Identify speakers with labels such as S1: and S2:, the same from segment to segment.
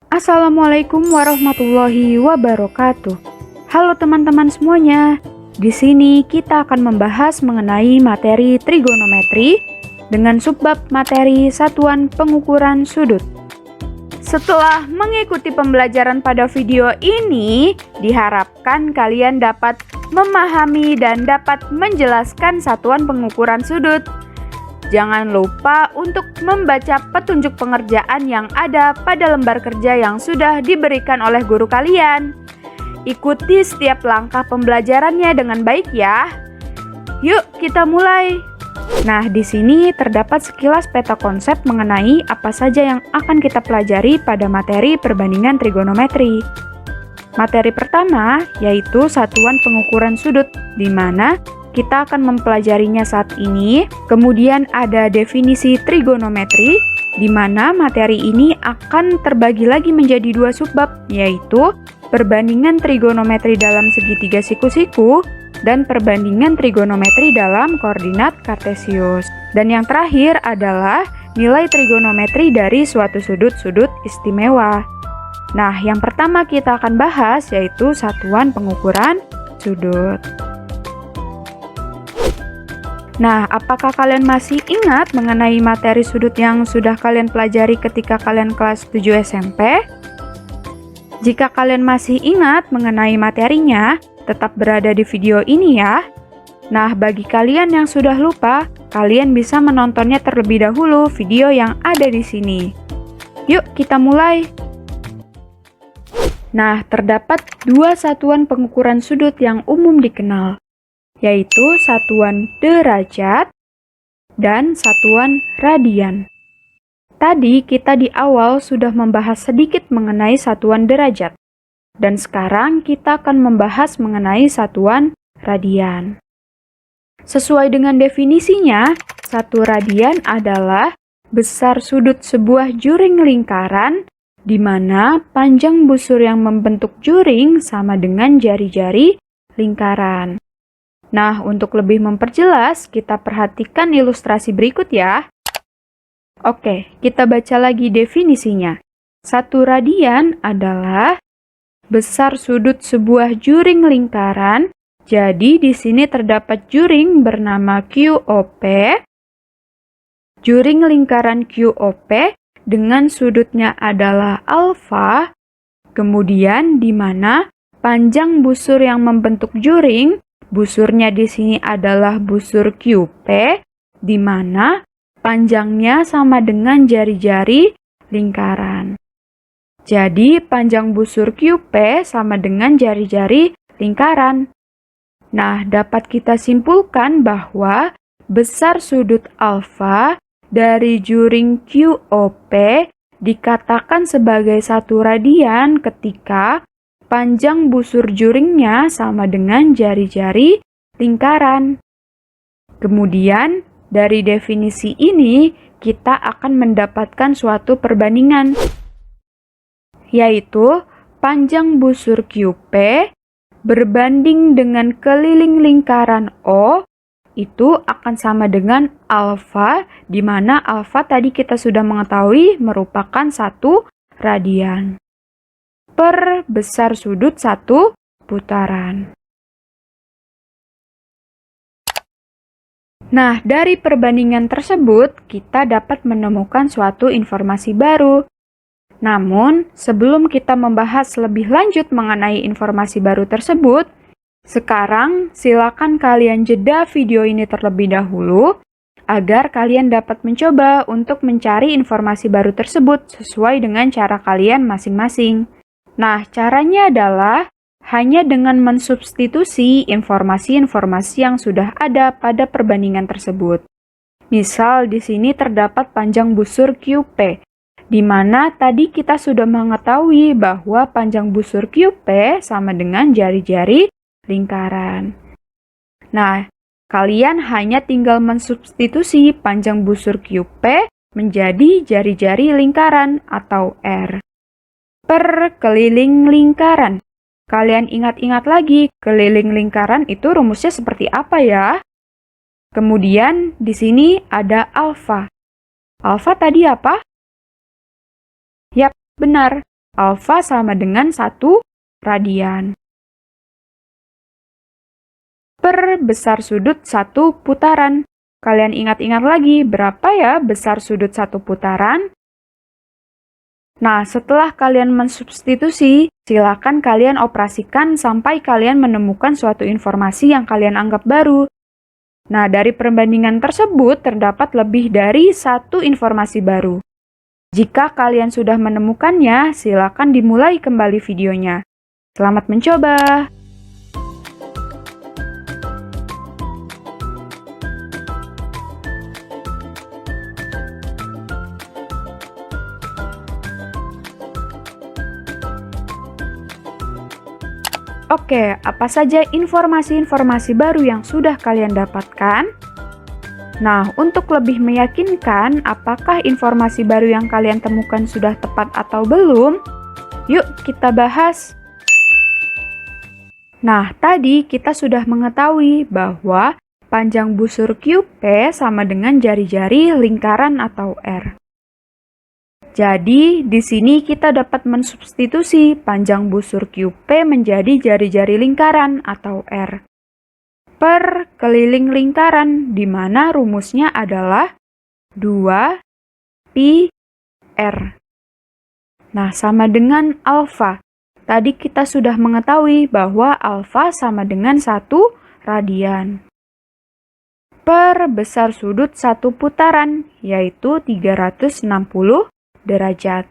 S1: Assalamualaikum warahmatullahi wabarakatuh. Halo teman-teman semuanya. Di sini kita akan membahas mengenai materi trigonometri dengan subbab materi satuan pengukuran sudut. Setelah mengikuti pembelajaran pada video ini, diharapkan kalian dapat memahami dan dapat menjelaskan satuan pengukuran sudut. Jangan lupa untuk membaca petunjuk pengerjaan yang ada pada lembar kerja yang sudah diberikan oleh guru kalian. Ikuti setiap langkah pembelajarannya dengan baik ya. Yuk, kita mulai. Nah, di sini terdapat sekilas peta konsep mengenai apa saja yang akan kita pelajari pada materi perbandingan trigonometri. Materi pertama yaitu satuan pengukuran sudut, di mana kita akan mempelajarinya saat ini. Kemudian ada definisi trigonometri, di mana materi ini akan terbagi lagi menjadi dua subbab, yaitu perbandingan trigonometri dalam segitiga siku-siku dan perbandingan trigonometri dalam koordinat kartesius. Dan yang terakhir adalah nilai trigonometri dari suatu sudut-sudut istimewa. Nah, yang pertama kita akan bahas yaitu satuan pengukuran sudut. Nah, apakah kalian masih ingat mengenai materi sudut yang sudah kalian pelajari ketika kalian kelas 7 SMP? Jika kalian masih ingat mengenai materinya, tetap berada di video ini ya. Nah, bagi kalian yang sudah lupa, kalian bisa menontonnya terlebih dahulu video yang ada di sini. Yuk, kita mulai. Nah, terdapat dua satuan pengukuran sudut yang umum dikenal, yaitu satuan derajat dan satuan radian. Tadi kita di awal sudah membahas sedikit mengenai satuan derajat, dan sekarang kita akan membahas mengenai satuan radian. Sesuai dengan definisinya, satu radian adalah besar sudut sebuah juring lingkaran, di mana panjang busur yang membentuk juring sama dengan jari-jari lingkaran. Nah, untuk lebih memperjelas, kita perhatikan ilustrasi berikut ya. Oke, kita baca lagi definisinya. Satu radian adalah besar sudut sebuah juring lingkaran. Jadi, di sini terdapat juring bernama QOP. Juring lingkaran QOP dengan sudutnya adalah alfa. Kemudian, di mana panjang busur yang membentuk juring, busurnya di sini adalah busur QP, di mana panjangnya sama dengan jari-jari lingkaran. Jadi, panjang busur QP sama dengan jari-jari lingkaran. Nah, dapat kita simpulkan bahwa besar sudut alfa dari juring QOP dikatakan sebagai satu radian ketika panjang busur juringnya sama dengan jari-jari lingkaran. Kemudian, dari definisi ini, kita akan mendapatkan suatu perbandingan, yaitu panjang busur QP berbanding dengan keliling lingkaran O, itu akan sama dengan alfa, di mana alfa tadi kita sudah mengetahui merupakan satu radian per besar sudut satu putaran. Nah, dari perbandingan tersebut, kita dapat menemukan suatu informasi baru. Namun, sebelum kita membahas lebih lanjut mengenai informasi baru tersebut, sekarang silakan kalian jeda video ini terlebih dahulu, agar kalian dapat mencoba untuk mencari informasi baru tersebut sesuai dengan cara kalian masing-masing. Nah, caranya adalah hanya dengan mensubstitusi informasi-informasi yang sudah ada pada perbandingan tersebut. Misal, di sini terdapat panjang busur QP, di mana tadi kita sudah mengetahui bahwa panjang busur QP sama dengan jari-jari lingkaran. Nah, kalian hanya tinggal mensubstitusi panjang busur QP menjadi jari-jari lingkaran atau R per keliling lingkaran. Kalian ingat-ingat lagi, keliling lingkaran itu rumusnya seperti apa ya? Kemudian di sini ada alfa. Alfa tadi apa? Yap, benar. alfa sama dengan 1 radian. Per besar sudut 1 putaran. Kalian ingat-ingat lagi berapa ya besar sudut 1 putaran? Nah, setelah kalian mensubstitusi, silakan kalian operasikan sampai kalian menemukan suatu informasi yang kalian anggap baru. Nah, dari perbandingan tersebut terdapat lebih dari 1 informasi baru. Jika kalian sudah menemukannya, silakan dimulai kembali videonya. Selamat mencoba! Oke, apa saja informasi-informasi baru yang sudah kalian dapatkan? Nah, untuk lebih meyakinkan apakah informasi baru yang kalian temukan sudah tepat atau belum, yuk kita bahas. Nah, tadi kita sudah mengetahui bahwa panjang busur QP sama dengan jari-jari lingkaran atau R. Jadi, di sini kita dapat mensubstitusi panjang busur QP menjadi jari-jari lingkaran atau R. Per keliling lingkaran, di mana rumusnya adalah 2 pi R. Nah, sama dengan alfa. Tadi kita sudah mengetahui bahwa alfa sama dengan 1 radian. Per besar sudut 1 putaran, yaitu 360 derajat.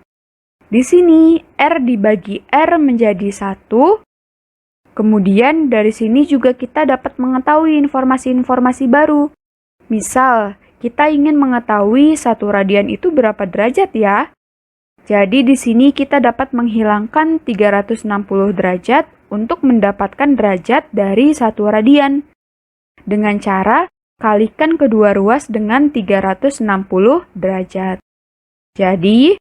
S1: Di sini R dibagi R menjadi 1. Kemudian dari sini juga kita dapat mengetahui informasi-informasi baru. Misal, kita ingin mengetahui 1 radian itu berapa derajat ya? Jadi di sini kita dapat menghilangkan 360 derajat untuk mendapatkan derajat dari 1 radian. Dengan cara kalikan kedua ruas dengan 360 derajat. Jadi,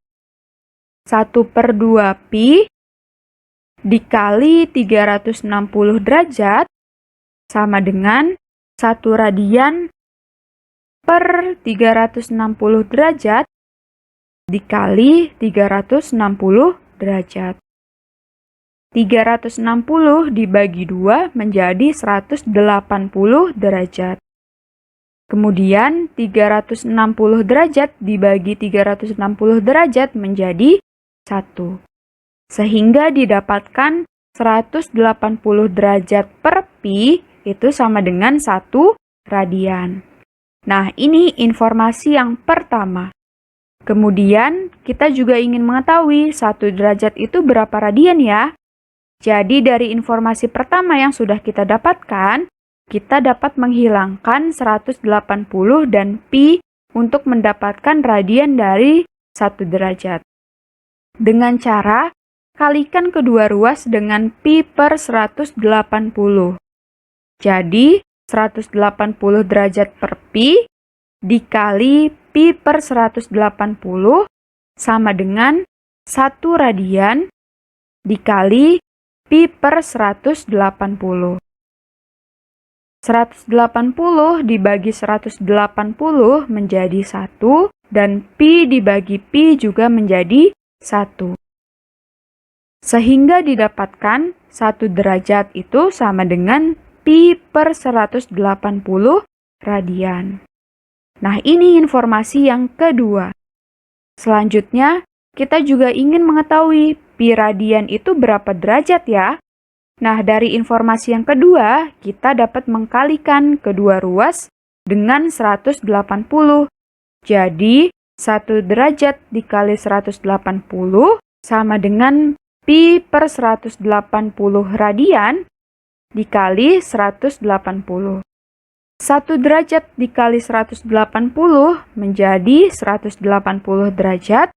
S1: 1/2 pi dikali 360 derajat sama dengan 1 radian per 360 derajat dikali 360 derajat. 360 dibagi 2 menjadi 180 derajat. Kemudian 360 derajat dibagi 360 derajat menjadi 1. Sehingga didapatkan 180 derajat per pi itu sama dengan 1 radian. Nah, ini informasi yang pertama. Kemudian kita juga ingin mengetahui 1 derajat itu berapa radian ya? Jadi dari informasi pertama yang sudah kita dapatkan, kita dapat menghilangkan 180 dan pi untuk mendapatkan radian dari 1 derajat. Dengan cara kalikan kedua ruas dengan pi per 180. Jadi 180 derajat per pi dikali pi per 180 sama dengan 1 radian dikali pi per 180. 180 dibagi 180 menjadi 1, dan pi dibagi pi juga menjadi 1. Sehingga didapatkan 1 derajat itu sama dengan pi per 180 radian. Nah, ini informasi yang kedua. Selanjutnya, kita juga ingin mengetahui pi radian itu berapa derajat ya? Nah, dari informasi yang kedua, kita dapat mengkalikan kedua ruas dengan 180. Jadi, 1 derajat dikali 180 sama dengan pi per 180 radian dikali 180. 1 derajat dikali 180 menjadi 180 derajat.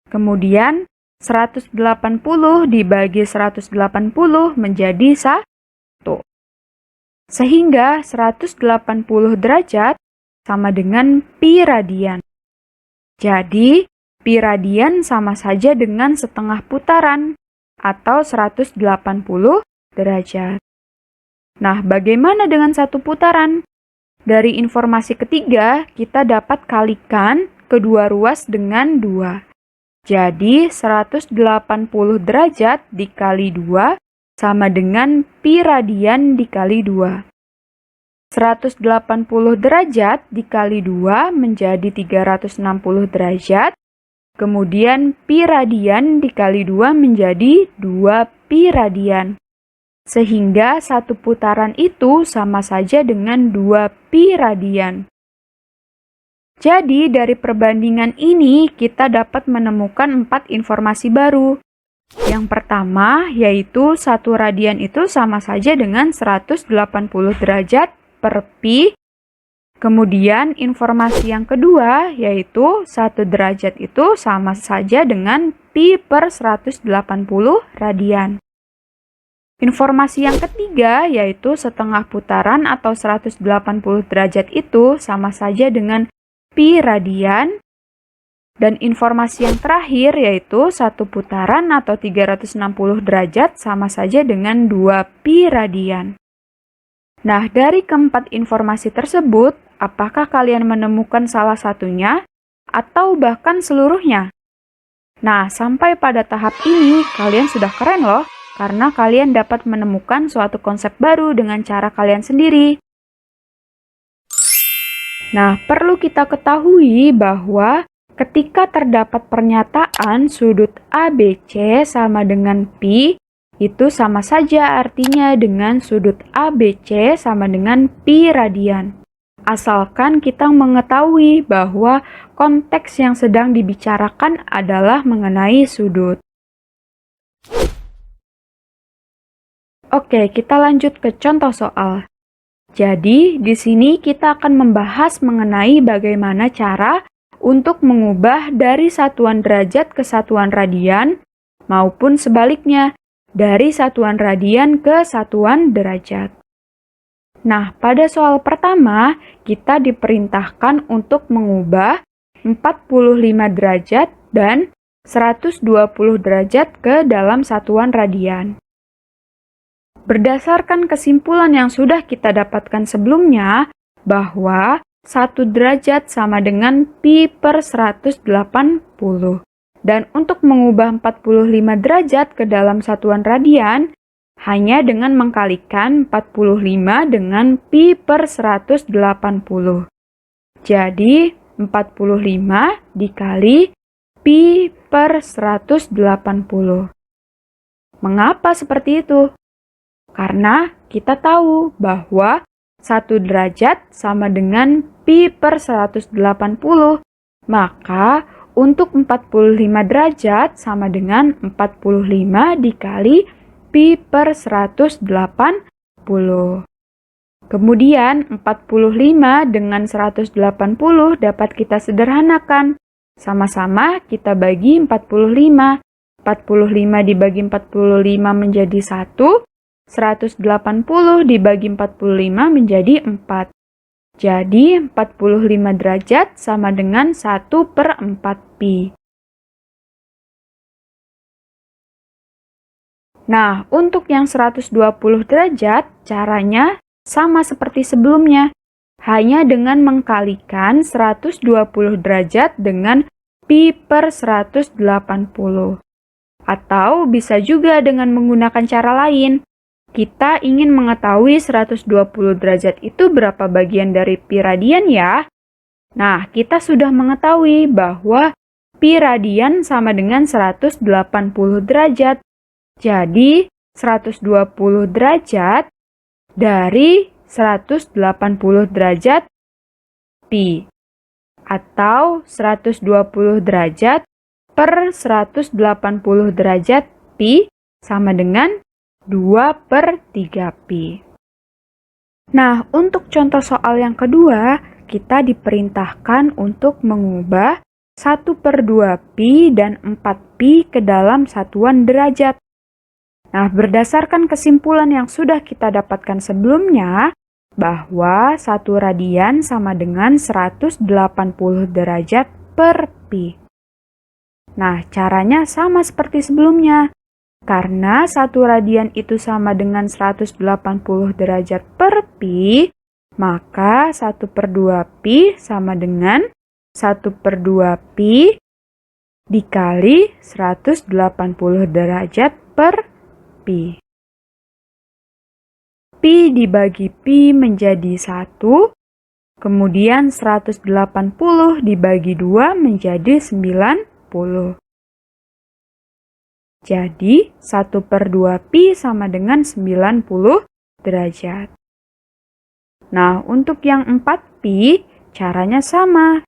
S1: Kemudian 180 dibagi 180 menjadi 1. Sehingga 180 derajat sama dengan pi radian. Jadi, pi radian sama saja dengan setengah putaran atau 180 derajat. Nah, bagaimana dengan 1 putaran? Dari informasi ketiga, kita dapat kalikan kedua ruas dengan 2. Jadi 180 derajat dikali 2 sama dengan pi radian dikali 2. 180 derajat dikali 2 menjadi 360 derajat. Kemudian pi radian dikali 2 menjadi 2 pi radian. Sehingga satu putaran itu sama saja dengan 2 pi radian. Jadi dari perbandingan ini kita dapat menemukan 4 informasi baru. Yang pertama yaitu 1 radian itu sama saja dengan 180 derajat per pi. Kemudian informasi yang kedua yaitu 1 derajat itu sama saja dengan pi per 180 radian. Informasi yang ketiga yaitu setengah putaran atau 180 derajat itu sama saja dengan pi radian. Dan informasi yang terakhir yaitu satu putaran atau 360 derajat sama saja dengan 2 pi radian. Nah, dari keempat informasi tersebut, apakah kalian menemukan salah satunya atau bahkan seluruhnya? Nah, sampai pada tahap ini kalian sudah keren loh, karena kalian dapat menemukan suatu konsep baru dengan cara kalian sendiri. Nah, perlu kita ketahui bahwa ketika terdapat pernyataan sudut ABC sama dengan pi, itu sama saja artinya dengan sudut ABC sama dengan pi radian. Asalkan kita mengetahui bahwa konteks yang sedang dibicarakan adalah mengenai sudut. Oke, kita lanjut ke contoh soal. Jadi, di sini kita akan membahas mengenai bagaimana cara untuk mengubah dari satuan derajat ke satuan radian, maupun sebaliknya, dari satuan radian ke satuan derajat. Nah, pada soal pertama, kita diperintahkan untuk mengubah 45 derajat dan 120 derajat ke dalam satuan radian. Berdasarkan kesimpulan yang sudah kita dapatkan sebelumnya, bahwa 1 derajat sama dengan pi per 180. Dan untuk mengubah 45 derajat ke dalam satuan radian, hanya dengan mengkalikan 45 dengan pi per 180. Jadi, 45 dikali pi per 180. Mengapa seperti itu? Karena kita tahu bahwa 1 derajat sama dengan pi per 180. Maka untuk 45 derajat sama dengan 45 dikali pi per 180. Kemudian 45 dengan 180 dapat kita sederhanakan. Sama-sama kita bagi 45. 45 dibagi 45 menjadi 1. 180 dibagi 45 menjadi 4. Jadi 45 derajat sama dengan 1 per 4 pi. Nah, untuk yang 120 derajat, caranya sama seperti sebelumnya. Hanya dengan mengkalikan 120 derajat dengan pi per 180. Atau bisa juga dengan menggunakan cara lain. Kita ingin mengetahui 120 derajat itu berapa bagian dari pi radian ya? Nah, kita sudah mengetahui bahwa pi radian sama dengan 180 derajat. Jadi, 120 derajat dari 180 derajat pi. Atau 120 derajat per 180 derajat pi sama dengan 2 per 3 pi. Nah, untuk contoh soal yang kedua, kita diperintahkan untuk mengubah 1 per 2 pi dan 4 pi ke dalam satuan derajat. Nah, berdasarkan kesimpulan yang sudah kita dapatkan sebelumnya, bahwa 1 radian sama dengan 180 derajat per pi. Nah, caranya sama seperti sebelumnya. Karena 1 radian itu sama dengan 180 derajat per pi, maka 1 per 2 pi sama dengan 1 per 2 pi dikali 180 derajat per pi. Pi dibagi pi menjadi 1, kemudian 180 dibagi 2 menjadi 90. Jadi 1/2 pi sama dengan 90 derajat. Nah, untuk yang 4 pi, caranya sama.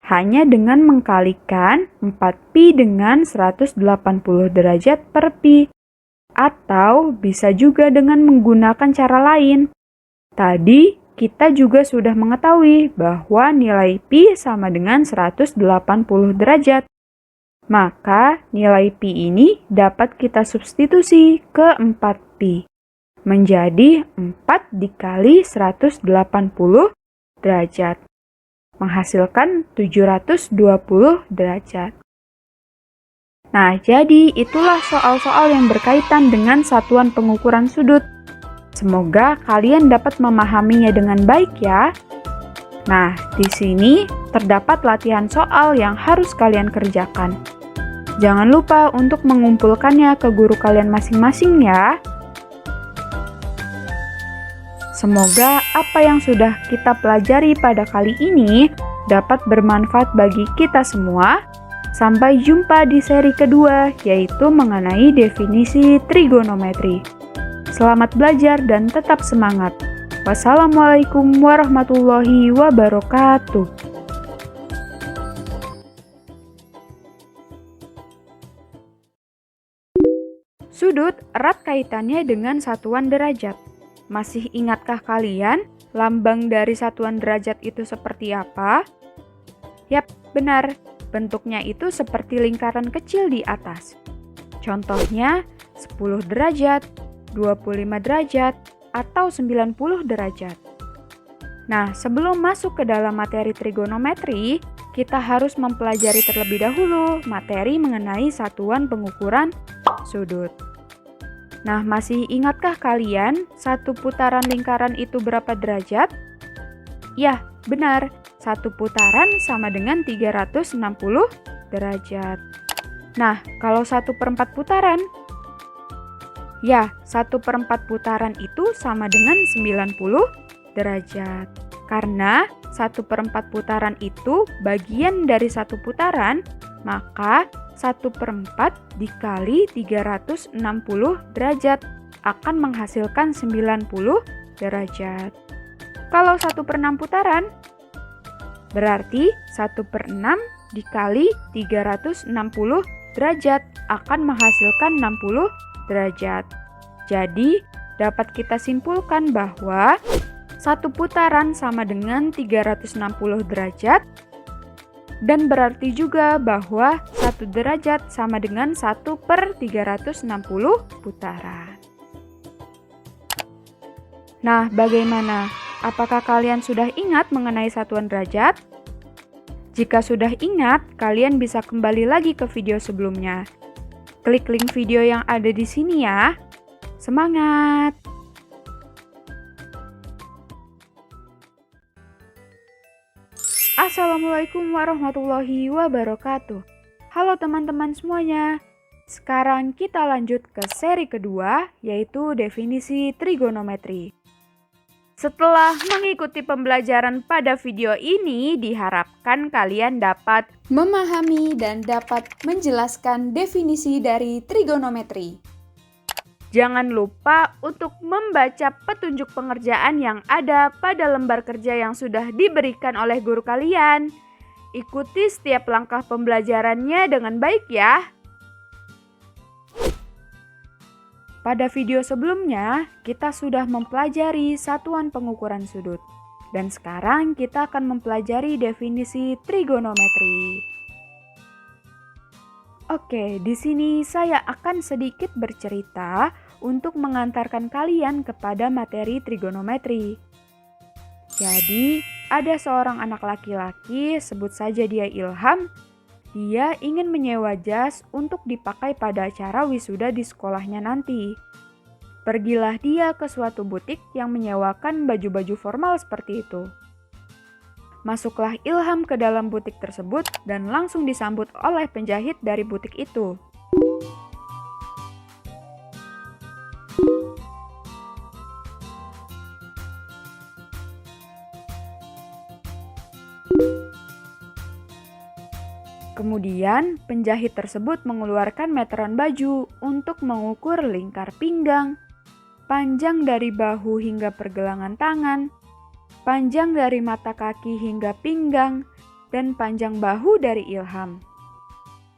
S1: Hanya dengan mengkalikan 4 pi dengan 180 derajat per pi. Atau bisa juga dengan menggunakan cara lain. Tadi kita juga sudah mengetahui bahwa nilai pi sama dengan 180 derajat. Maka nilai pi ini dapat kita substitusi ke 4 pi. Menjadi 4 dikali 180 derajat. Menghasilkan 720 derajat. Nah, jadi itulah soal-soal yang berkaitan dengan satuan pengukuran sudut. Semoga kalian dapat memahaminya dengan baik ya. Nah, di sini terdapat latihan soal yang harus kalian kerjakan. Jangan lupa untuk mengumpulkannya ke guru kalian masing-masing ya. Semoga apa yang sudah kita pelajari pada kali ini dapat bermanfaat bagi kita semua. Sampai jumpa di seri kedua, yaitu mengenai definisi trigonometri. Selamat belajar dan tetap semangat. Wassalamualaikum warahmatullahi wabarakatuh. Sudut erat kaitannya dengan satuan derajat. Masih ingatkah kalian lambang dari satuan derajat itu seperti apa? Yap, benar. Bentuknya itu seperti lingkaran kecil di atas. Contohnya 10 derajat, 25 derajat, atau 90 derajat. Nah, sebelum masuk ke dalam materi trigonometri, kita harus mempelajari terlebih dahulu materi mengenai satuan pengukuran sudut. Nah, masih ingatkah kalian satu putaran lingkaran itu berapa derajat? Ya, benar. Satu putaran sama dengan 360 derajat. Nah, kalau 1/4 putaran? Ya, 1/4 putaran itu sama dengan 90 derajat. Karena 1/4 putaran itu bagian dari satu putaran, maka 1/4 dikali 360 derajat akan menghasilkan 90 derajat. Kalau 1/6 putaran, berarti 1/6 dikali 360 derajat akan menghasilkan 60 derajat. Jadi, dapat kita simpulkan bahwa satu putaran sama dengan 360 derajat, dan berarti juga bahwa 1 derajat sama dengan 1/360 putaran. Nah, bagaimana? Apakah kalian sudah ingat mengenai satuan derajat? Jika sudah ingat, kalian bisa kembali lagi ke video sebelumnya. Klik link video yang ada di sini ya. Semangat! Assalamualaikum warahmatullahi wabarakatuh. Halo teman-teman semuanya. Sekarang kita lanjut ke seri kedua, yaitu definisi trigonometri. Setelah mengikuti pembelajaran pada video ini, diharapkan kalian dapat memahami dan dapat menjelaskan definisi dari trigonometri. Jangan lupa untuk membaca petunjuk pengerjaan yang ada pada lembar kerja yang sudah diberikan oleh guru kalian. Ikuti setiap langkah pembelajarannya dengan baik ya. Pada video sebelumnya, kita sudah mempelajari satuan pengukuran sudut. Dan sekarang kita akan mempelajari definisi trigonometri. Oke, di sini saya akan sedikit bercerita untuk mengantarkan kalian kepada materi trigonometri. Jadi, ada seorang anak laki-laki, sebut saja dia Ilham. Dia ingin menyewa jas untuk dipakai pada acara wisuda di sekolahnya nanti. Pergilah dia ke suatu butik yang menyewakan baju-baju formal seperti itu. Masuklah Ilham ke dalam butik tersebut dan langsung disambut oleh penjahit dari butik itu. Kemudian, penjahit tersebut mengeluarkan meteran baju untuk mengukur lingkar pinggang, panjang dari bahu hingga pergelangan tangan, panjang dari mata kaki hingga pinggang, dan panjang bahu dari Ilham.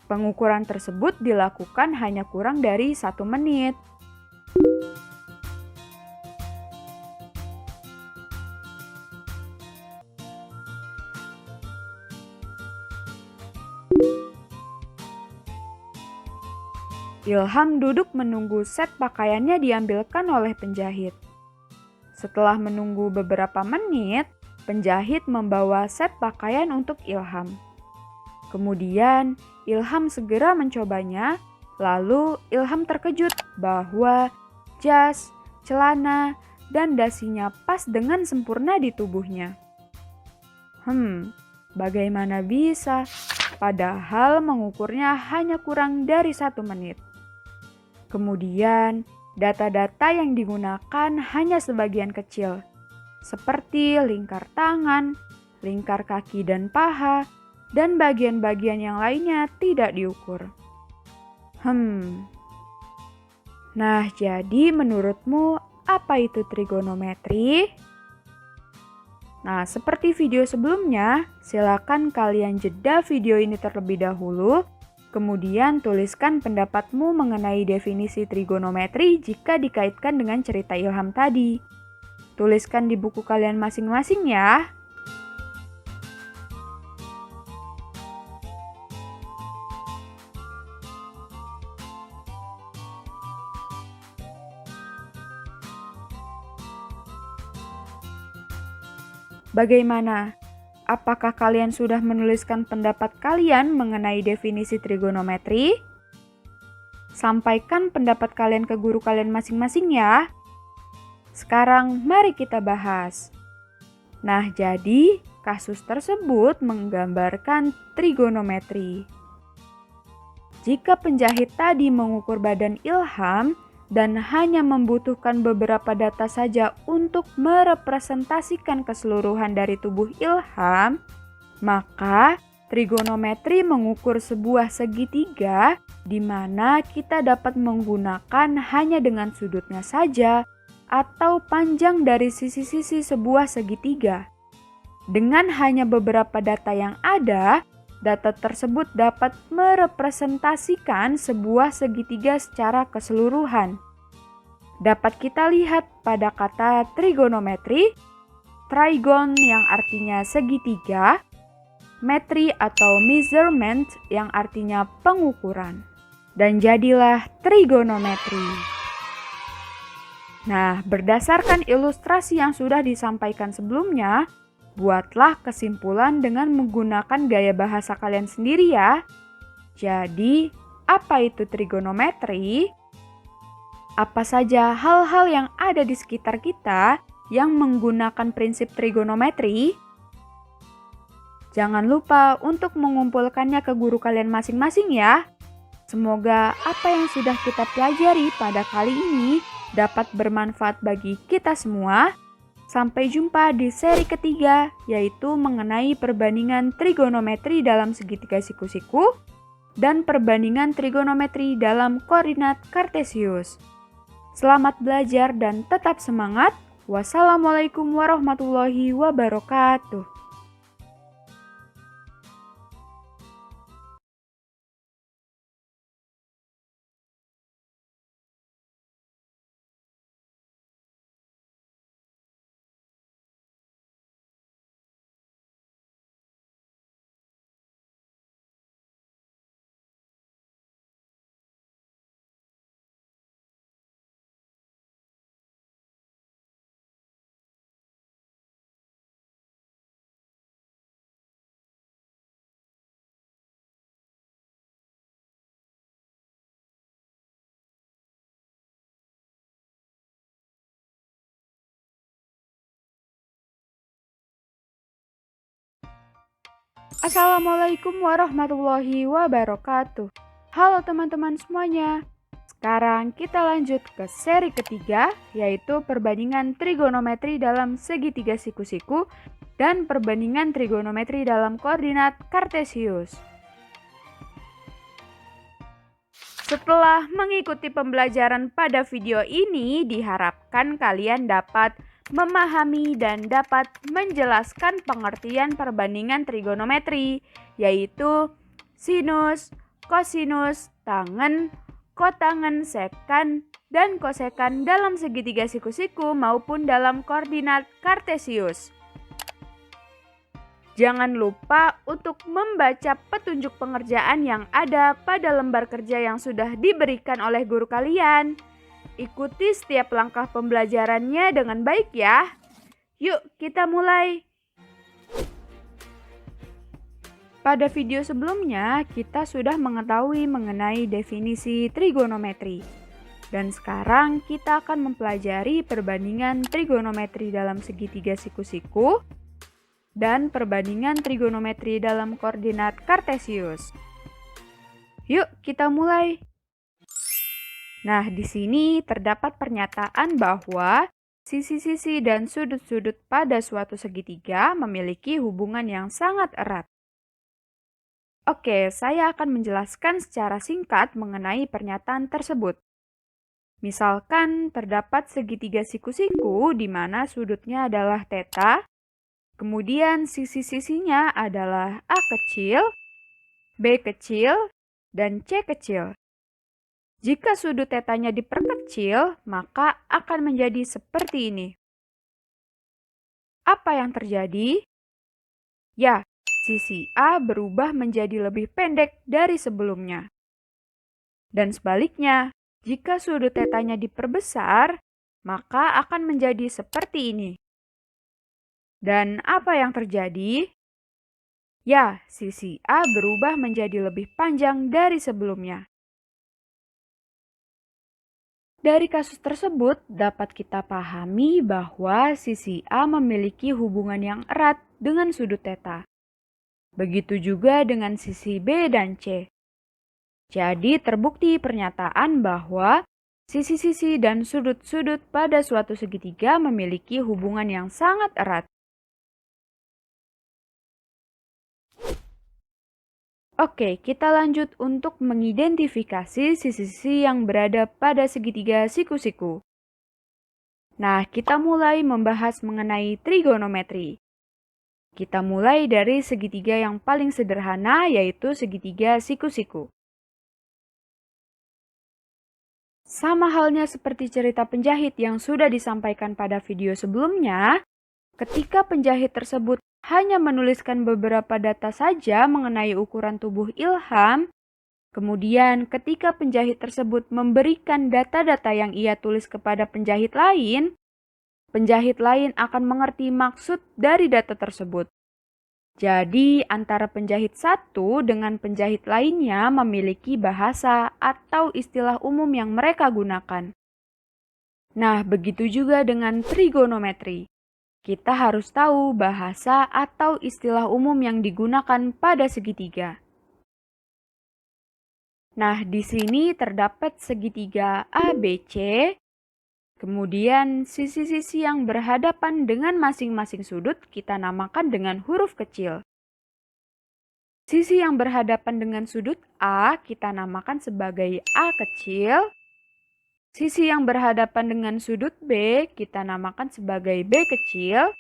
S1: Pengukuran tersebut dilakukan hanya kurang dari 1 menit. Ilham duduk menunggu set pakaiannya diambilkan oleh penjahit. Setelah menunggu beberapa menit, penjahit membawa set pakaian untuk Ilham. Kemudian, Ilham segera mencobanya, lalu Ilham terkejut bahwa jas, celana, dan dasinya pas dengan sempurna di tubuhnya. Bagaimana bisa? Padahal mengukurnya hanya kurang dari 1 menit. Kemudian, data-data yang digunakan hanya sebagian kecil, seperti lingkar tangan, lingkar kaki dan paha, dan bagian-bagian yang lainnya tidak diukur. Nah, jadi menurutmu apa itu trigonometri? Nah, seperti video sebelumnya, silakan kalian jeda video ini terlebih dahulu. Kemudian tuliskan pendapatmu mengenai definisi trigonometri jika dikaitkan dengan cerita Ilham tadi. Tuliskan di buku kalian masing-masing ya. Bagaimana? Apakah kalian sudah menuliskan pendapat kalian mengenai definisi trigonometri? Sampaikan pendapat kalian ke guru kalian masing-masing ya. Sekarang mari kita bahas. Nah, jadi kasus tersebut menggambarkan trigonometri. Jika penjahit tadi mengukur badan Ilham dan hanya membutuhkan beberapa data saja untuk merepresentasikan keseluruhan dari tubuh Ilham, maka trigonometri mengukur sebuah segitiga di mana kita dapat menggunakan hanya dengan sudutnya saja atau panjang dari sisi-sisi sebuah segitiga. Dengan hanya beberapa data yang ada, data tersebut dapat merepresentasikan sebuah segitiga secara keseluruhan. Dapat kita lihat pada kata trigonometri, trigon yang artinya segitiga, metri atau measurement yang artinya pengukuran. Dan jadilah trigonometri. Nah, berdasarkan ilustrasi yang sudah disampaikan sebelumnya, buatlah kesimpulan dengan menggunakan gaya bahasa kalian sendiri ya. Jadi, apa itu trigonometri? Apa saja hal-hal yang ada di sekitar kita yang menggunakan prinsip trigonometri? Jangan lupa untuk mengumpulkannya ke guru kalian masing-masing ya. Semoga apa yang sudah kita pelajari pada kali ini dapat bermanfaat bagi kita semua. Sampai jumpa di seri ketiga, yaitu mengenai perbandingan trigonometri dalam segitiga siku-siku dan perbandingan trigonometri dalam koordinat kartesius. Selamat belajar dan tetap semangat. Wassalamualaikum warahmatullahi wabarakatuh. Assalamualaikum warahmatullahi wabarakatuh. Halo teman-teman semuanya. Sekarang kita lanjut ke seri ketiga, yaitu perbandingan trigonometri dalam segitiga siku-siku dan perbandingan trigonometri dalam koordinat kartesius. Setelah mengikuti pembelajaran pada video ini, diharapkan kalian dapat memahami dan dapat menjelaskan pengertian perbandingan trigonometri, yaitu sinus, kosinus, tangen, kotangen, sekan, dan kosekan dalam segitiga siku-siku maupun dalam koordinat kartesius. Jangan lupa untuk membaca petunjuk pengerjaan yang ada pada lembar kerja yang sudah diberikan oleh guru kalian. Ikuti setiap langkah pembelajarannya dengan baik ya. Yuk kita mulai. Pada video sebelumnya, kita sudah mengetahui mengenai definisi trigonometri. Dan sekarang kita akan mempelajari perbandingan trigonometri dalam segitiga siku-siku dan perbandingan trigonometri dalam koordinat kartesius. Yuk, kita mulai. Nah, di sini terdapat pernyataan bahwa sisi-sisi dan sudut-sudut pada suatu segitiga memiliki hubungan yang sangat erat. Oke, saya akan menjelaskan secara singkat mengenai pernyataan tersebut. Misalkan terdapat segitiga siku-siku di mana sudutnya adalah theta. Kemudian sisi-sisinya adalah A kecil, B kecil, dan C kecil. Jika sudut tetanya diperkecil, maka akan menjadi seperti ini. Apa yang terjadi? Ya, sisi A berubah menjadi lebih pendek dari sebelumnya. Dan sebaliknya, jika sudut tetanya diperbesar, maka akan menjadi seperti ini. Dan apa yang terjadi? Ya, sisi A berubah menjadi lebih panjang dari sebelumnya. Dari kasus tersebut, dapat kita pahami bahwa sisi A memiliki hubungan yang erat dengan sudut theta. Begitu juga dengan sisi B dan C. Jadi, terbukti pernyataan bahwa sisi-sisi dan sudut-sudut pada suatu segitiga memiliki hubungan yang sangat erat. Oke, kita lanjut untuk mengidentifikasi sisi-sisi yang berada pada segitiga siku-siku. Nah, kita mulai membahas mengenai trigonometri. Kita mulai dari segitiga yang paling sederhana, yaitu segitiga siku-siku. Sama halnya seperti cerita penjahit yang sudah disampaikan pada video sebelumnya, ketika penjahit tersebut hanya menuliskan beberapa data saja mengenai ukuran tubuh Ilham, kemudian ketika penjahit tersebut memberikan data-data yang ia tulis kepada penjahit lain akan mengerti maksud dari data tersebut. Jadi, antara penjahit satu dengan penjahit lainnya memiliki bahasa atau istilah umum yang mereka gunakan. Nah, begitu juga dengan trigonometri. Kita harus tahu bahasa atau istilah umum yang digunakan pada segitiga. Nah, di sini terdapat segitiga ABC, kemudian sisi-sisi yang berhadapan dengan masing-masing sudut kita namakan dengan huruf kecil. Sisi yang berhadapan dengan sudut A kita namakan sebagai A kecil. Sisi yang berhadapan dengan sudut B kita namakan sebagai B kecil.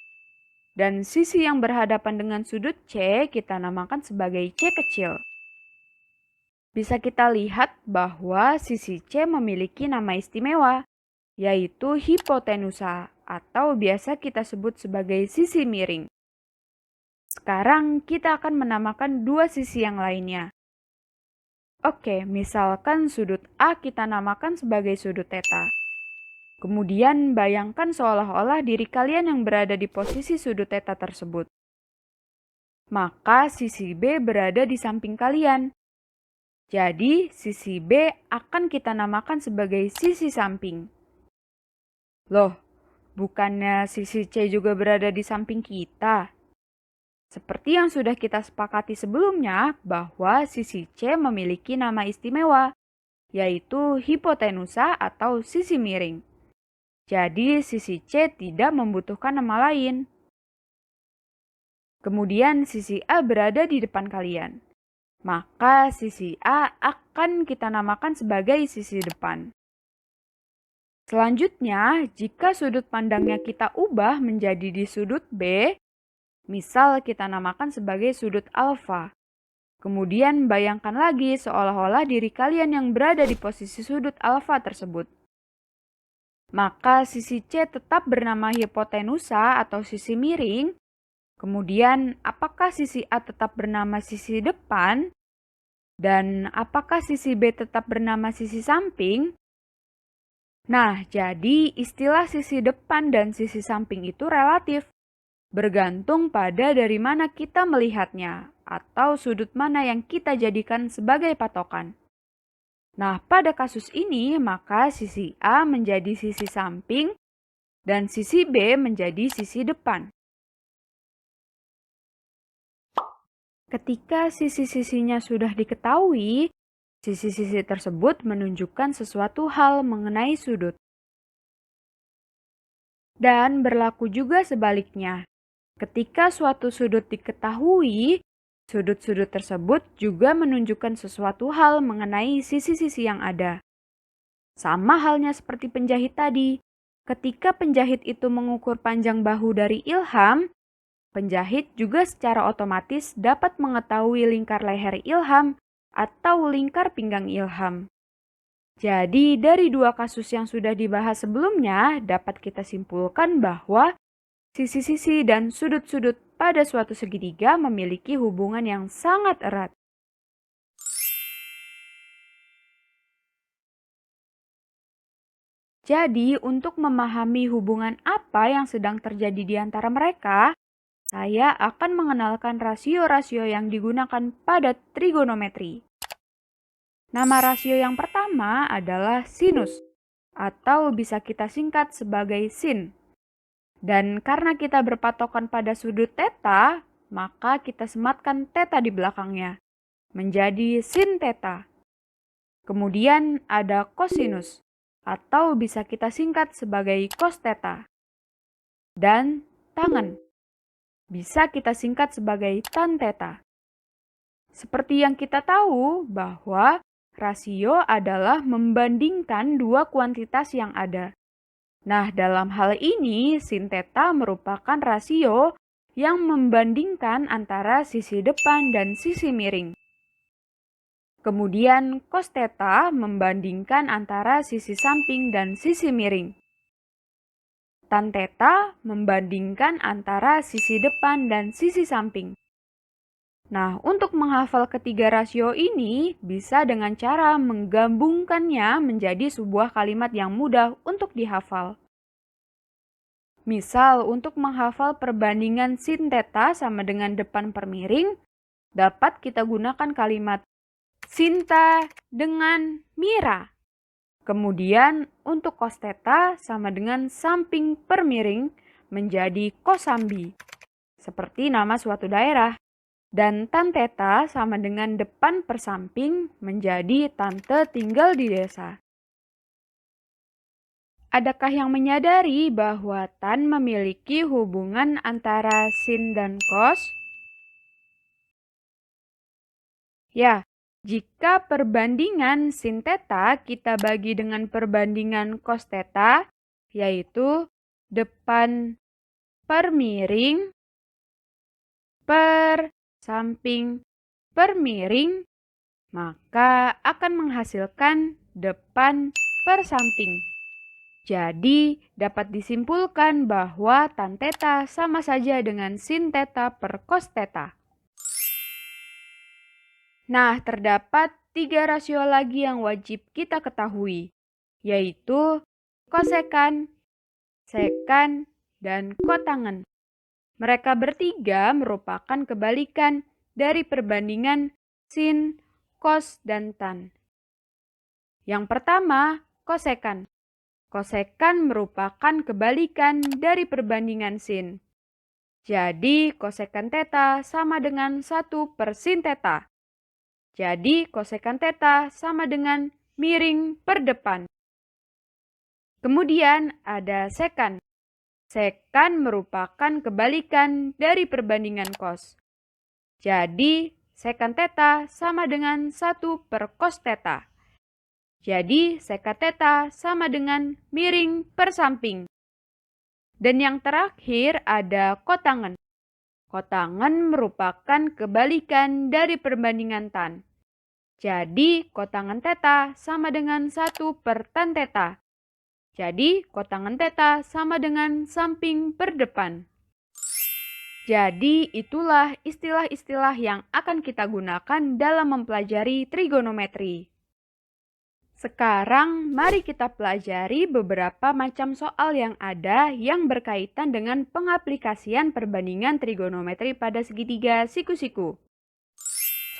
S1: Dan sisi yang berhadapan dengan sudut C kita namakan sebagai C kecil. Bisa kita lihat bahwa sisi C memiliki nama istimewa, yaitu hipotenusa atau biasa kita sebut sebagai sisi miring. Sekarang kita akan menamakan dua sisi yang lainnya. Oke, misalkan sudut A kita namakan sebagai sudut theta. Kemudian bayangkan seolah-olah diri kalian yang berada di posisi sudut theta tersebut. Maka sisi B berada di samping kalian. Jadi sisi B akan kita namakan sebagai sisi samping. Loh, bukannya sisi C juga berada di samping kita? Seperti yang sudah kita sepakati sebelumnya bahwa sisi C memiliki nama istimewa, yaitu hipotenusa atau sisi miring. Jadi sisi C tidak membutuhkan nama lain. Kemudian sisi A berada di depan kalian. Maka sisi A akan kita namakan sebagai sisi depan. Selanjutnya, jika sudut pandangnya kita ubah menjadi di sudut B, misal kita namakan sebagai sudut alfa. Kemudian bayangkan lagi seolah-olah diri kalian yang berada di posisi sudut alfa tersebut. Maka sisi C tetap bernama hipotenusa atau sisi miring. Kemudian apakah sisi A tetap bernama sisi depan? Dan apakah sisi B tetap bernama sisi samping? Nah, jadi istilah sisi depan dan sisi samping itu relatif. Bergantung pada dari mana kita melihatnya atau sudut mana yang kita jadikan sebagai patokan. Nah, pada kasus ini maka sisi A menjadi sisi samping dan sisi B menjadi sisi depan. Ketika sisi-sisinya sudah diketahui, sisi-sisi tersebut menunjukkan sesuatu hal mengenai sudut. Dan berlaku juga sebaliknya. Ketika suatu sudut diketahui, sudut-sudut tersebut juga menunjukkan sesuatu hal mengenai sisi-sisi yang ada. Sama halnya seperti penjahit tadi. Ketika penjahit itu mengukur panjang bahu dari Ilham, penjahit juga secara otomatis dapat mengetahui lingkar leher Ilham atau lingkar pinggang Ilham. Jadi dari dua kasus yang sudah dibahas sebelumnya dapat kita simpulkan bahwa sisi-sisi dan sudut-sudut pada suatu segitiga memiliki hubungan yang sangat erat. Jadi untuk memahami hubungan apa yang sedang terjadi di antara mereka, saya akan mengenalkan rasio-rasio yang digunakan pada trigonometri. Nama rasio yang pertama adalah sinus, atau bisa kita singkat sebagai sin. Dan karena kita berpatokan pada sudut theta, maka kita sematkan theta di belakangnya, menjadi sin theta. Kemudian ada kosinus, atau bisa kita singkat sebagai cos theta. Dan tangen, bisa kita singkat sebagai tan theta. Seperti yang kita tahu bahwa rasio adalah membandingkan dua kuantitas yang ada. Nah, dalam hal ini sin theta merupakan rasio yang membandingkan antara sisi depan dan sisi miring. Kemudian cos theta membandingkan antara sisi samping dan sisi miring. Tan theta membandingkan antara sisi depan dan sisi samping. Nah, untuk menghafal ketiga rasio ini bisa dengan cara menggabungkannya menjadi sebuah kalimat yang mudah untuk dihafal. Misal, untuk menghafal perbandingan sin theta sama dengan depan per miring, dapat kita gunakan kalimat Sinta dengan Mira. Kemudian untuk cos theta sama dengan samping per miring menjadi kosambi, seperti nama suatu daerah. Dan tan theta sama dengan depan per samping menjadi tante tinggal di desa. Adakah yang menyadari bahwa tan memiliki hubungan antara sin dan cos? Ya, jika perbandingan sin theta kita bagi dengan perbandingan cos theta, yaitu depan per miring per samping per miring, maka akan menghasilkan depan per samping. Jadi, dapat disimpulkan bahwa tan theta sama saja dengan sin theta per cos theta. Nah, terdapat 3 rasio lagi yang wajib kita ketahui, yaitu kosekan, sekan, dan kotangen. Mereka bertiga merupakan kebalikan dari perbandingan sin, cos, dan tan. Yang pertama, kosekan. Kosekan merupakan kebalikan dari perbandingan sin. Jadi kosekan theta sama dengan 1 per sin theta. Jadi kosekan theta sama dengan miring per depan. Kemudian ada sekan. Sekan merupakan kebalikan dari perbandingan cos. Jadi sekan theta sama dengan 1 per cos theta. Jadi sekat theta sama dengan miring per samping. Dan yang terakhir ada kotangan. Kotangan merupakan kebalikan dari perbandingan tan. Jadi kotangan theta sama dengan 1 per tan theta. Jadi kotangan theta sama dengan samping per depan. Jadi itulah istilah-istilah yang akan kita gunakan dalam mempelajari trigonometri. Sekarang mari kita pelajari beberapa macam soal yang ada yang berkaitan dengan pengaplikasian perbandingan trigonometri pada segitiga siku-siku.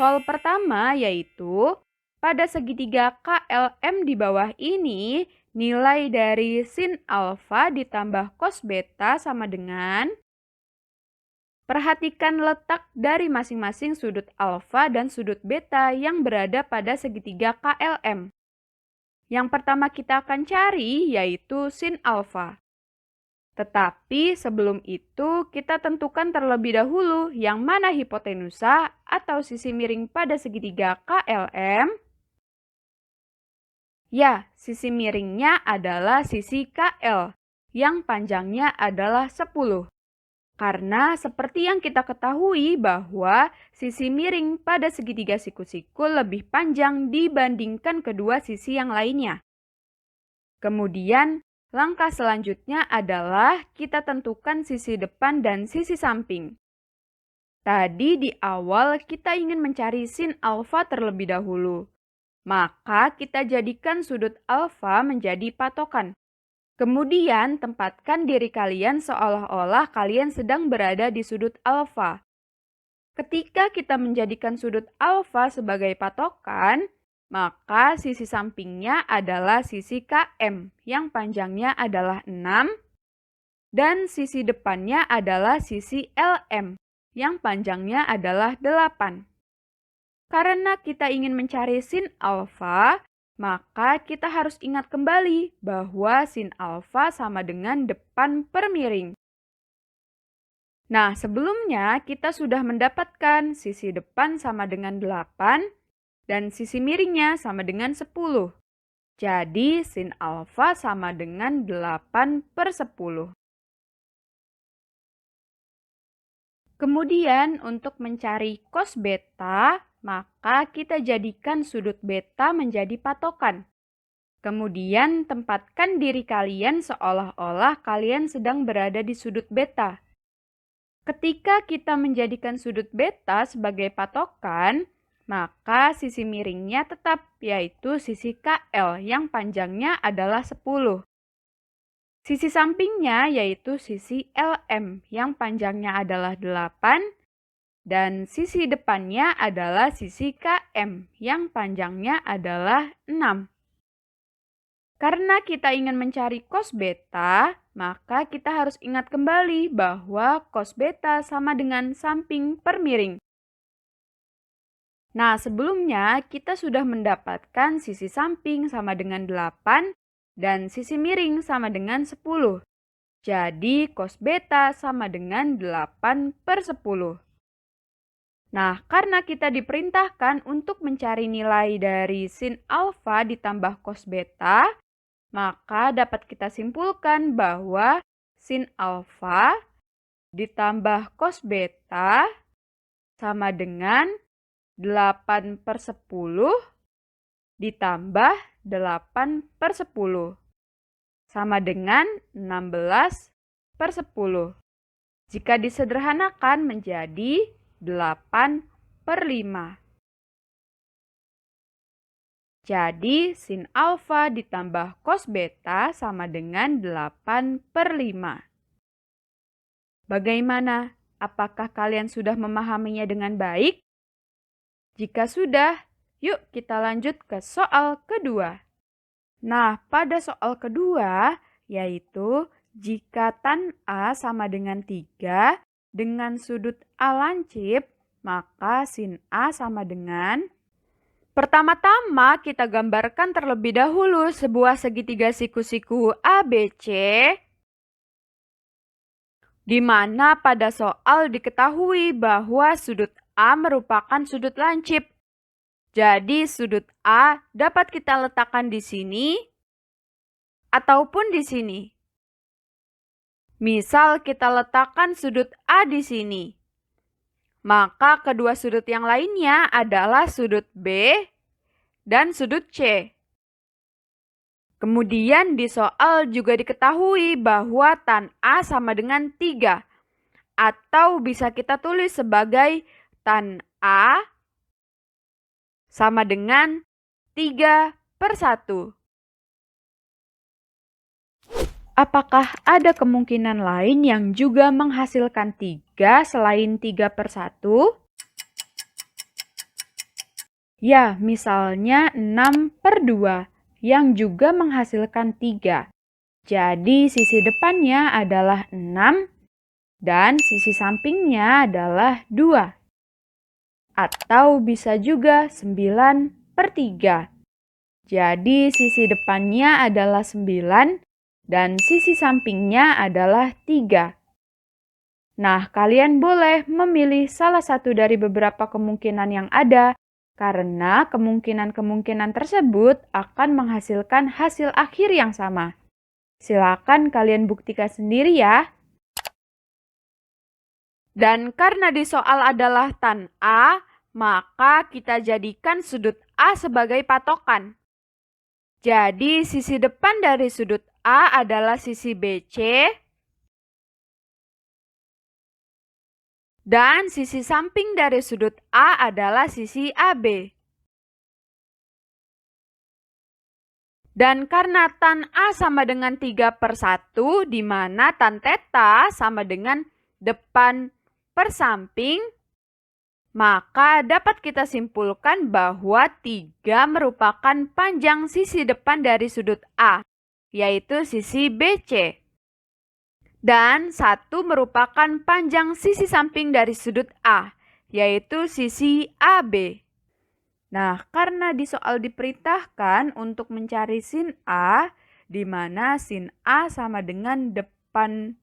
S1: Soal pertama yaitu, pada segitiga KLM di bawah ini, nilai dari sin alfa ditambah cos beta sama dengan. Perhatikan letak dari masing-masing sudut alfa dan sudut beta yang berada pada segitiga KLM. Yang pertama kita akan cari yaitu sin alfa. Tetapi sebelum itu kita tentukan terlebih dahulu yang mana hipotenusa atau sisi miring pada segitiga KLM. Ya, sisi miringnya adalah sisi KL yang panjangnya adalah 10. Karena seperti yang kita ketahui bahwa sisi miring pada segitiga siku-siku lebih panjang dibandingkan kedua sisi yang lainnya. Kemudian, langkah selanjutnya adalah kita tentukan sisi depan dan sisi samping. Tadi di awal kita ingin mencari sin alfa terlebih dahulu. Maka kita jadikan sudut alfa menjadi patokan. Kemudian tempatkan diri kalian seolah-olah kalian sedang berada di sudut alfa. Ketika kita menjadikan sudut alfa sebagai patokan, maka sisi sampingnya adalah sisi KM yang panjangnya adalah 6 dan sisi depannya adalah sisi LM yang panjangnya adalah 8. Karena kita ingin mencari sin alfa, maka kita harus ingat kembali bahwa sin alfa sama dengan depan per miring. Nah, sebelumnya kita sudah mendapatkan sisi depan sama dengan 8 dan sisi miringnya sama dengan 10. Jadi sin alfa sama dengan 8 per 10. Kemudian untuk mencari cos beta, maka kita jadikan sudut beta menjadi patokan. Kemudian tempatkan diri kalian seolah-olah kalian sedang berada di sudut beta. Ketika kita menjadikan sudut beta sebagai patokan, maka sisi miringnya tetap yaitu sisi KL yang panjangnya adalah 10. Sisi sampingnya yaitu sisi LM yang panjangnya adalah 8 dan sisi depannya adalah sisi KM yang panjangnya adalah 6. Karena kita ingin mencari cos beta, maka kita harus ingat kembali bahwa cos beta sama dengan samping per miring. Nah, sebelumnya kita sudah mendapatkan sisi samping sama dengan 8 dan sisi miring sama dengan 10. Jadi cos beta sama dengan 8 per 10. Nah, karena kita diperintahkan untuk mencari nilai dari sin alfa ditambah cos beta, maka dapat kita simpulkan bahwa sin alfa ditambah cos beta sama dengan 8 per 10 ditambah 8 per 10 sama dengan 16 per 10. Jika disederhanakan menjadi 8 per 5. Jadi sin alfa ditambah cos beta sama dengan 8 per 5. Bagaimana? Apakah kalian sudah memahaminya dengan baik? Jika sudah, yuk kita lanjut ke soal kedua. Nah, pada soal kedua, yaitu jika tan A sama dengan 3 dengan sudut A lancip, maka sin A sama dengan... Pertama-tama kita gambarkan terlebih dahulu sebuah segitiga siku-siku ABC, di mana pada soal diketahui bahwa sudut A merupakan sudut lancip. Jadi sudut A dapat kita letakkan di sini ataupun di sini. Misal kita letakkan sudut A di sini. Maka kedua sudut yang lainnya adalah sudut B dan sudut C. Kemudian di soal juga diketahui bahwa tan A sama dengan 3. Atau bisa kita tulis sebagai tan A sama dengan 3/1. Apakah ada kemungkinan lain yang juga menghasilkan 3 selain 3/1? Ya, misalnya 6/2 yang juga menghasilkan 3. Jadi sisi depannya adalah 6 dan sisi sampingnya adalah 2. Atau bisa juga 9/3. Jadi sisi depannya adalah 9 dan sisi sampingnya adalah 3. Nah, kalian boleh memilih salah satu dari beberapa kemungkinan yang ada, karena kemungkinan-kemungkinan tersebut akan menghasilkan hasil akhir yang sama. Silakan kalian buktikan sendiri ya. Dan karena di soal adalah tan A, maka kita jadikan sudut A sebagai patokan. Jadi sisi depan dari sudut A adalah sisi BC dan sisi samping dari sudut A adalah sisi AB. Dan karena tan A sama dengan 3/1, di mana tan theta sama dengan depan per samping, maka dapat kita simpulkan bahwa 3 merupakan panjang sisi depan dari sudut A, yaitu sisi BC. Dan 1 merupakan panjang sisi samping dari sudut A, yaitu sisi AB. Nah, karena di soal diperintahkan untuk mencari sin A, di mana sin A sama dengan depan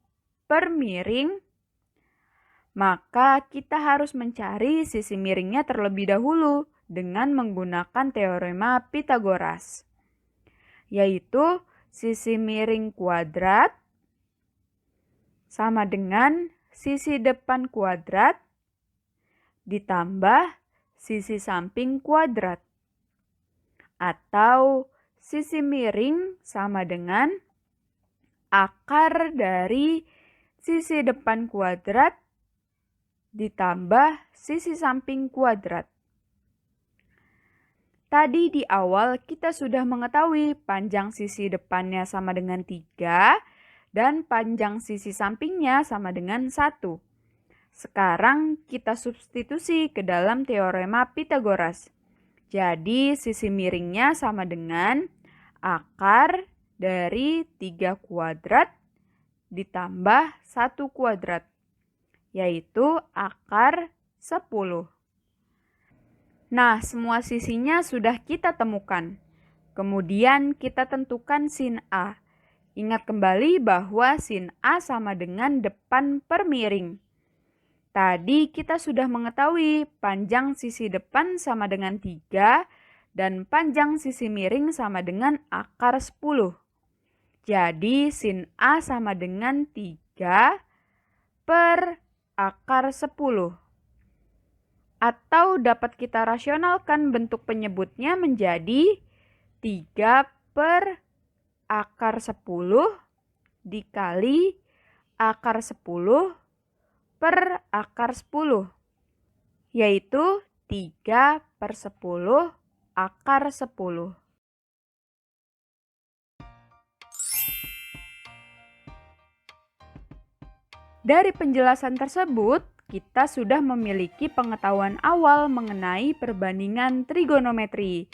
S1: per miring, maka kita harus mencari sisi miringnya terlebih dahulu dengan menggunakan teorema Pythagoras, yaitu sisi miring kuadrat sama dengan sisi depan kuadrat ditambah sisi samping kuadrat. Atau sisi miring sama dengan akar dari sisi depan kuadrat ditambah sisi samping kuadrat. Tadi di awal kita sudah mengetahui panjang sisi depannya sama dengan 3 dan panjang sisi sampingnya sama dengan 1. Sekarang kita substitusi ke dalam teorema Pythagoras. Jadi sisi miringnya sama dengan akar dari 3 kuadrat ditambah 1 kuadrat, yaitu akar 10. Nah, semua sisinya sudah kita temukan. Kemudian kita tentukan sin A. Ingat kembali bahwa sin A sama dengan depan per miring. Tadi kita sudah mengetahui panjang sisi depan sama dengan 3 dan panjang sisi miring sama dengan akar 10. Jadi sin A sama dengan 3 per akar 10. Atau dapat kita rasionalkan bentuk penyebutnya menjadi 3 per akar 10 dikali akar 10 per akar 10, yaitu 3/10 akar 10. Dari penjelasan tersebut, kita sudah memiliki pengetahuan awal mengenai perbandingan trigonometri.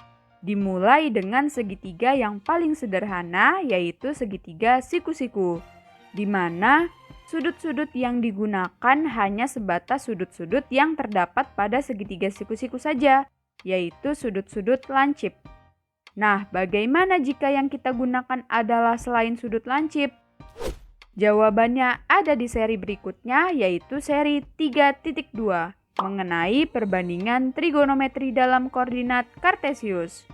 S1: Dimulai dengan segitiga yang paling sederhana, yaitu segitiga siku-siku, di mana sudut-sudut yang digunakan hanya sebatas sudut-sudut yang terdapat pada segitiga siku-siku saja, yaitu sudut-sudut lancip. Nah, bagaimana jika yang kita gunakan adalah selain sudut lancip? Jawabannya ada di seri berikutnya, yaitu seri 3.2, mengenai perbandingan trigonometri dalam koordinat Kartesius.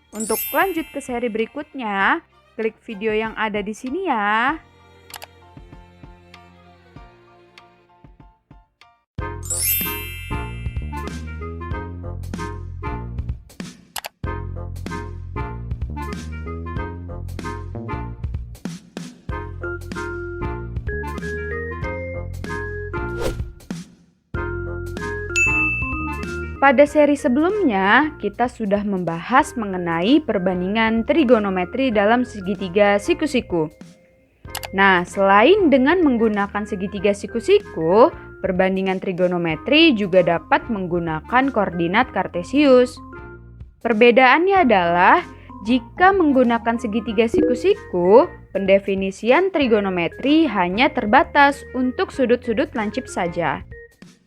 S1: Untuk lanjut ke seri berikutnya, klik video yang ada di sini ya. Pada seri sebelumnya, kita sudah membahas mengenai perbandingan trigonometri dalam segitiga siku-siku. Nah, selain dengan menggunakan segitiga siku-siku, perbandingan trigonometri juga dapat menggunakan koordinat Kartesius. Perbedaannya adalah, jika menggunakan segitiga siku-siku, pendefinisian trigonometri hanya terbatas untuk sudut-sudut lancip saja.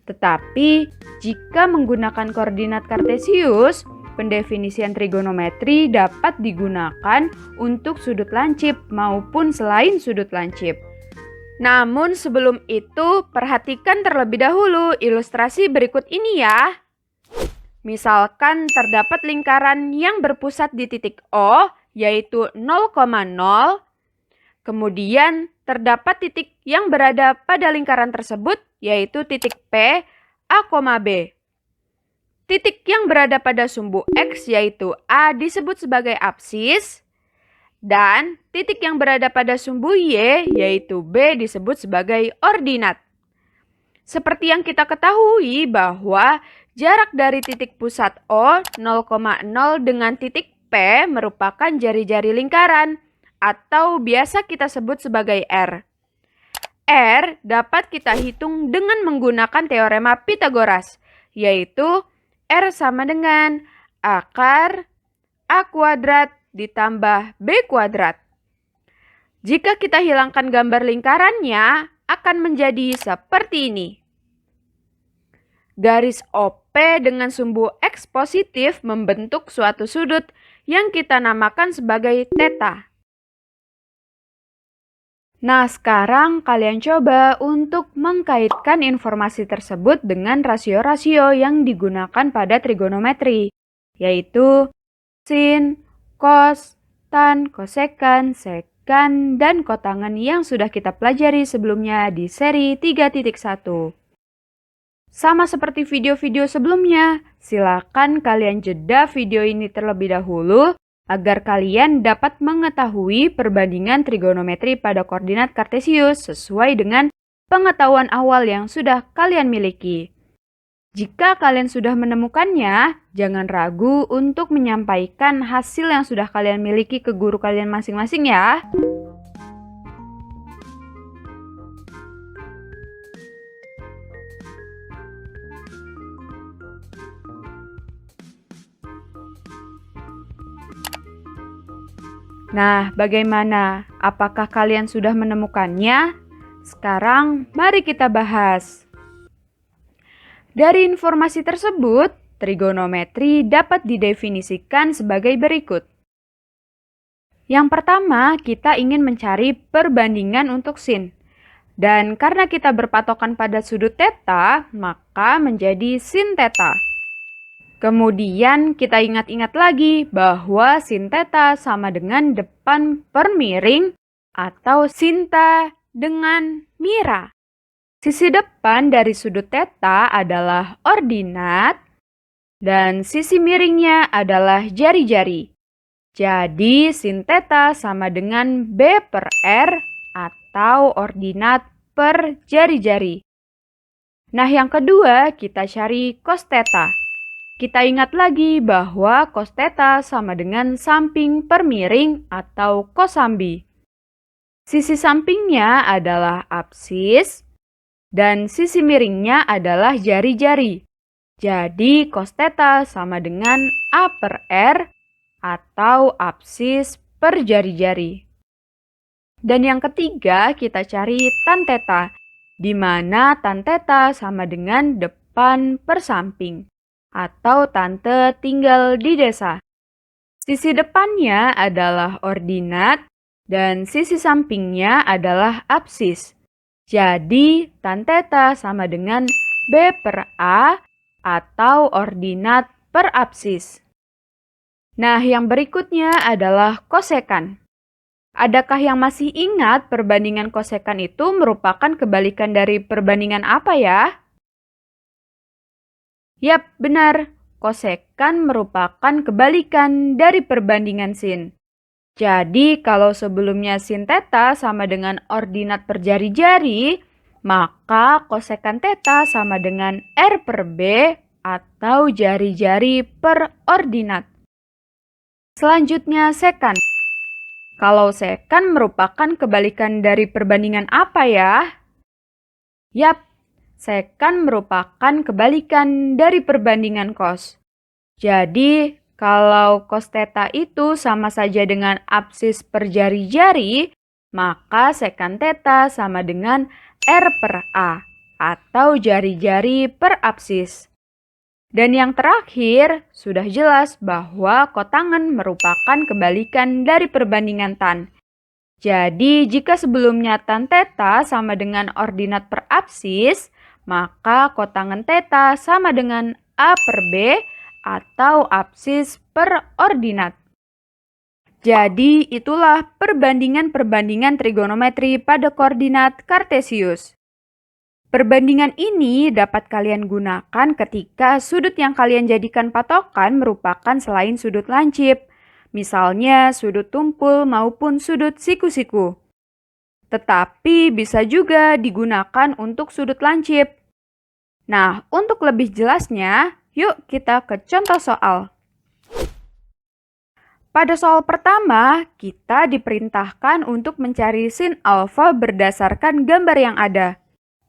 S1: Tetapi, jika menggunakan koordinat Kartesius, pendefinisian trigonometri dapat digunakan untuk sudut lancip maupun selain sudut lancip. Namun sebelum itu, perhatikan terlebih dahulu ilustrasi berikut ini ya. Misalkan terdapat lingkaran yang berpusat di titik O, yaitu 0,0. Kemudian terdapat titik yang berada pada lingkaran tersebut, yaitu titik P, A, B. Titik yang berada pada sumbu X, yaitu A, disebut sebagai apsis. Dan titik yang berada pada sumbu Y, yaitu B, disebut sebagai ordinat. Seperti yang kita ketahui bahwa jarak dari titik pusat O 0,0 dengan titik P merupakan jari-jari lingkaran, atau biasa kita sebut sebagai R. R dapat kita hitung dengan menggunakan teorema Pythagoras, yaitu R sama dengan akar A kuadrat ditambah B kuadrat. Jika kita hilangkan gambar lingkarannya, akan menjadi seperti ini. Garis OP dengan sumbu X positif membentuk suatu sudut yang kita namakan sebagai theta. Nah, sekarang kalian coba untuk mengkaitkan informasi tersebut dengan rasio-rasio yang digunakan pada trigonometri, yaitu sin, cos, tan, kosekan, sekan, dan kotangan yang sudah kita pelajari sebelumnya di seri 3.1. Sama seperti video-video sebelumnya, silakan kalian jeda video ini terlebih dahulu agar kalian dapat mengetahui perbandingan trigonometri pada koordinat Kartesius sesuai dengan pengetahuan awal yang sudah kalian miliki. Jika kalian sudah menemukannya, jangan ragu untuk menyampaikan hasil yang sudah kalian miliki ke guru kalian masing-masing ya. Nah, bagaimana? Apakah kalian sudah menemukannya? Sekarang, mari kita bahas. Dari informasi tersebut, trigonometri dapat didefinisikan sebagai berikut. Yang pertama, kita ingin mencari perbandingan untuk sin. Dan karena kita berpatokan pada sudut theta, maka menjadi sin theta. Kemudian kita ingat-ingat lagi bahwa sin theta sama dengan depan per miring atau sinta dengan mira. Sisi depan dari sudut theta adalah ordinat dan sisi miringnya adalah jari-jari. Jadi sin theta sama dengan B per R atau ordinat per jari-jari. Nah, yang kedua kita cari cos theta. Kita ingat lagi bahwa cos theta sama dengan samping per miring atau kosambi. Sisi sampingnya adalah apsis dan sisi miringnya adalah jari-jari. Jadi cos theta sama dengan A per R atau apsis per jari-jari. Dan yang ketiga kita cari tan theta. di mana tan theta sama dengan depan per samping, atau tante tinggal di desa. Sisi depannya adalah ordinat dan sisi sampingnya adalah apsis. Jadi, tan theta sama dengan B per A atau ordinat per apsis. Nah, yang berikutnya adalah kosekan. Adakah yang masih ingat perbandingan kosekan itu merupakan kebalikan dari perbandingan apa ya? Yap, benar. Kosekan merupakan kebalikan dari perbandingan sin. Jadi, kalau sebelumnya sin theta sama dengan ordinat per jari-jari, maka kosekan theta sama dengan R per B atau jari-jari per ordinat. Selanjutnya, sekan. Kalau sekan merupakan kebalikan dari perbandingan apa ya? Yap, sekan merupakan kebalikan dari perbandingan cos. Jadi, kalau cos theta itu sama saja dengan apsis per jari-jari, maka sekan theta sama dengan R per A atau jari-jari per apsis. Dan yang terakhir, sudah jelas bahwa kotangan merupakan kebalikan dari perbandingan tan. Jadi, jika sebelumnya tan theta sama dengan ordinat per apsis, maka kotangan theta sama dengan A per B atau apsis per ordinat. Jadi, itulah perbandingan-perbandingan trigonometri pada koordinat kartesius. Perbandingan ini dapat kalian gunakan ketika sudut yang kalian jadikan patokan merupakan selain sudut lancip, misalnya sudut tumpul maupun sudut siku-siku. Tetapi bisa juga digunakan untuk sudut lancip. Nah, untuk lebih jelasnya, yuk kita ke contoh soal. Pada soal pertama, kita diperintahkan untuk mencari sin alfa berdasarkan gambar yang ada,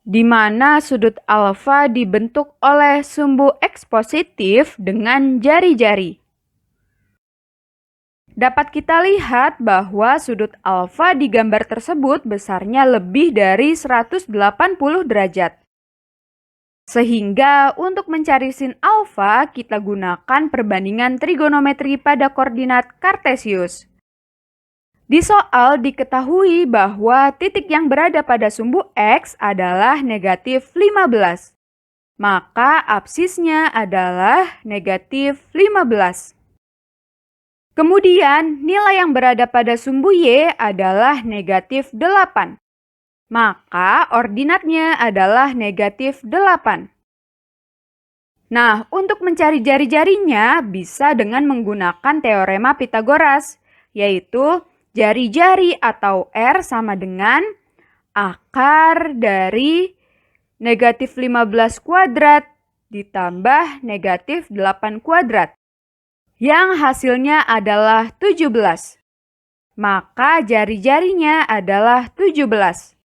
S1: di mana sudut alfa dibentuk oleh sumbu X positif dengan jari-jari. Dapat kita lihat bahwa sudut alfa di gambar tersebut besarnya lebih dari 180 derajat. Sehingga untuk mencari sin alfa, kita gunakan perbandingan trigonometri pada koordinat kartesius. Di soal diketahui bahwa titik yang berada pada sumbu X adalah negatif 15. Maka apsisnya adalah negatif 15. Kemudian nilai yang berada pada sumbu Y adalah negatif 8. Maka ordinatnya adalah negatif 8. Nah, untuk mencari jari-jarinya bisa dengan menggunakan teorema Pythagoras, yaitu jari-jari atau R sama dengan akar dari negatif 15 kuadrat ditambah negatif 8 kuadrat, yang hasilnya adalah 17. Maka jari-jarinya adalah 17.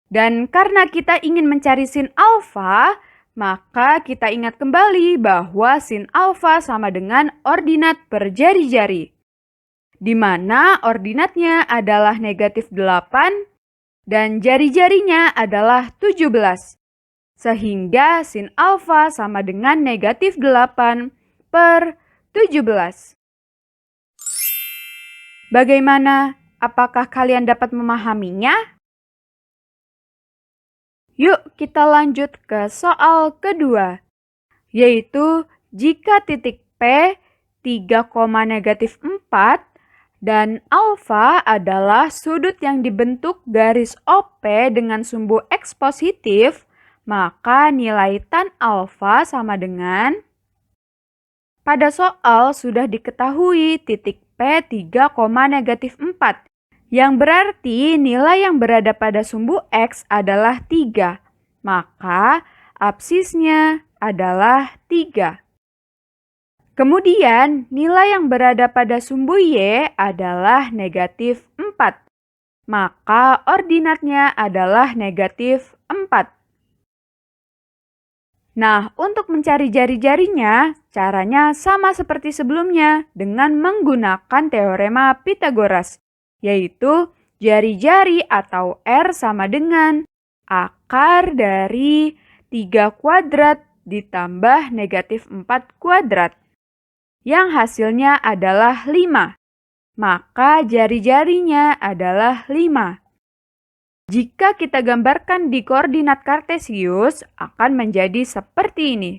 S1: Dan karena kita ingin mencari sin alfa, maka kita ingat kembali bahwa sin alfa sama dengan ordinat per jari-jari, di mana ordinatnya adalah negatif 8 dan jari-jarinya adalah 17. Sehingga sin alfa sama dengan negatif 8 per 17. Bagaimana? Apakah kalian dapat memahaminya? Yuk kita lanjut ke soal kedua, yaitu jika titik P 3,-4 dan alfa adalah sudut yang dibentuk garis OP dengan sumbu X positif, maka nilai tan alfa sama dengan... Pada soal sudah diketahui titik P 3,-4. Yang berarti nilai yang berada pada sumbu X adalah 3, maka apsisnya adalah 3. Kemudian nilai yang berada pada sumbu Y adalah negatif 4, maka ordinatnya adalah negatif 4. Nah, untuk mencari jari-jarinya, caranya sama seperti sebelumnya dengan menggunakan teorema Pythagoras, yaitu jari-jari atau R sama dengan akar dari 3 kuadrat ditambah negatif 4 kuadrat, yang hasilnya adalah 5. Maka jari-jarinya adalah 5. Jika kita gambarkan di koordinat kartesius, akan menjadi seperti ini.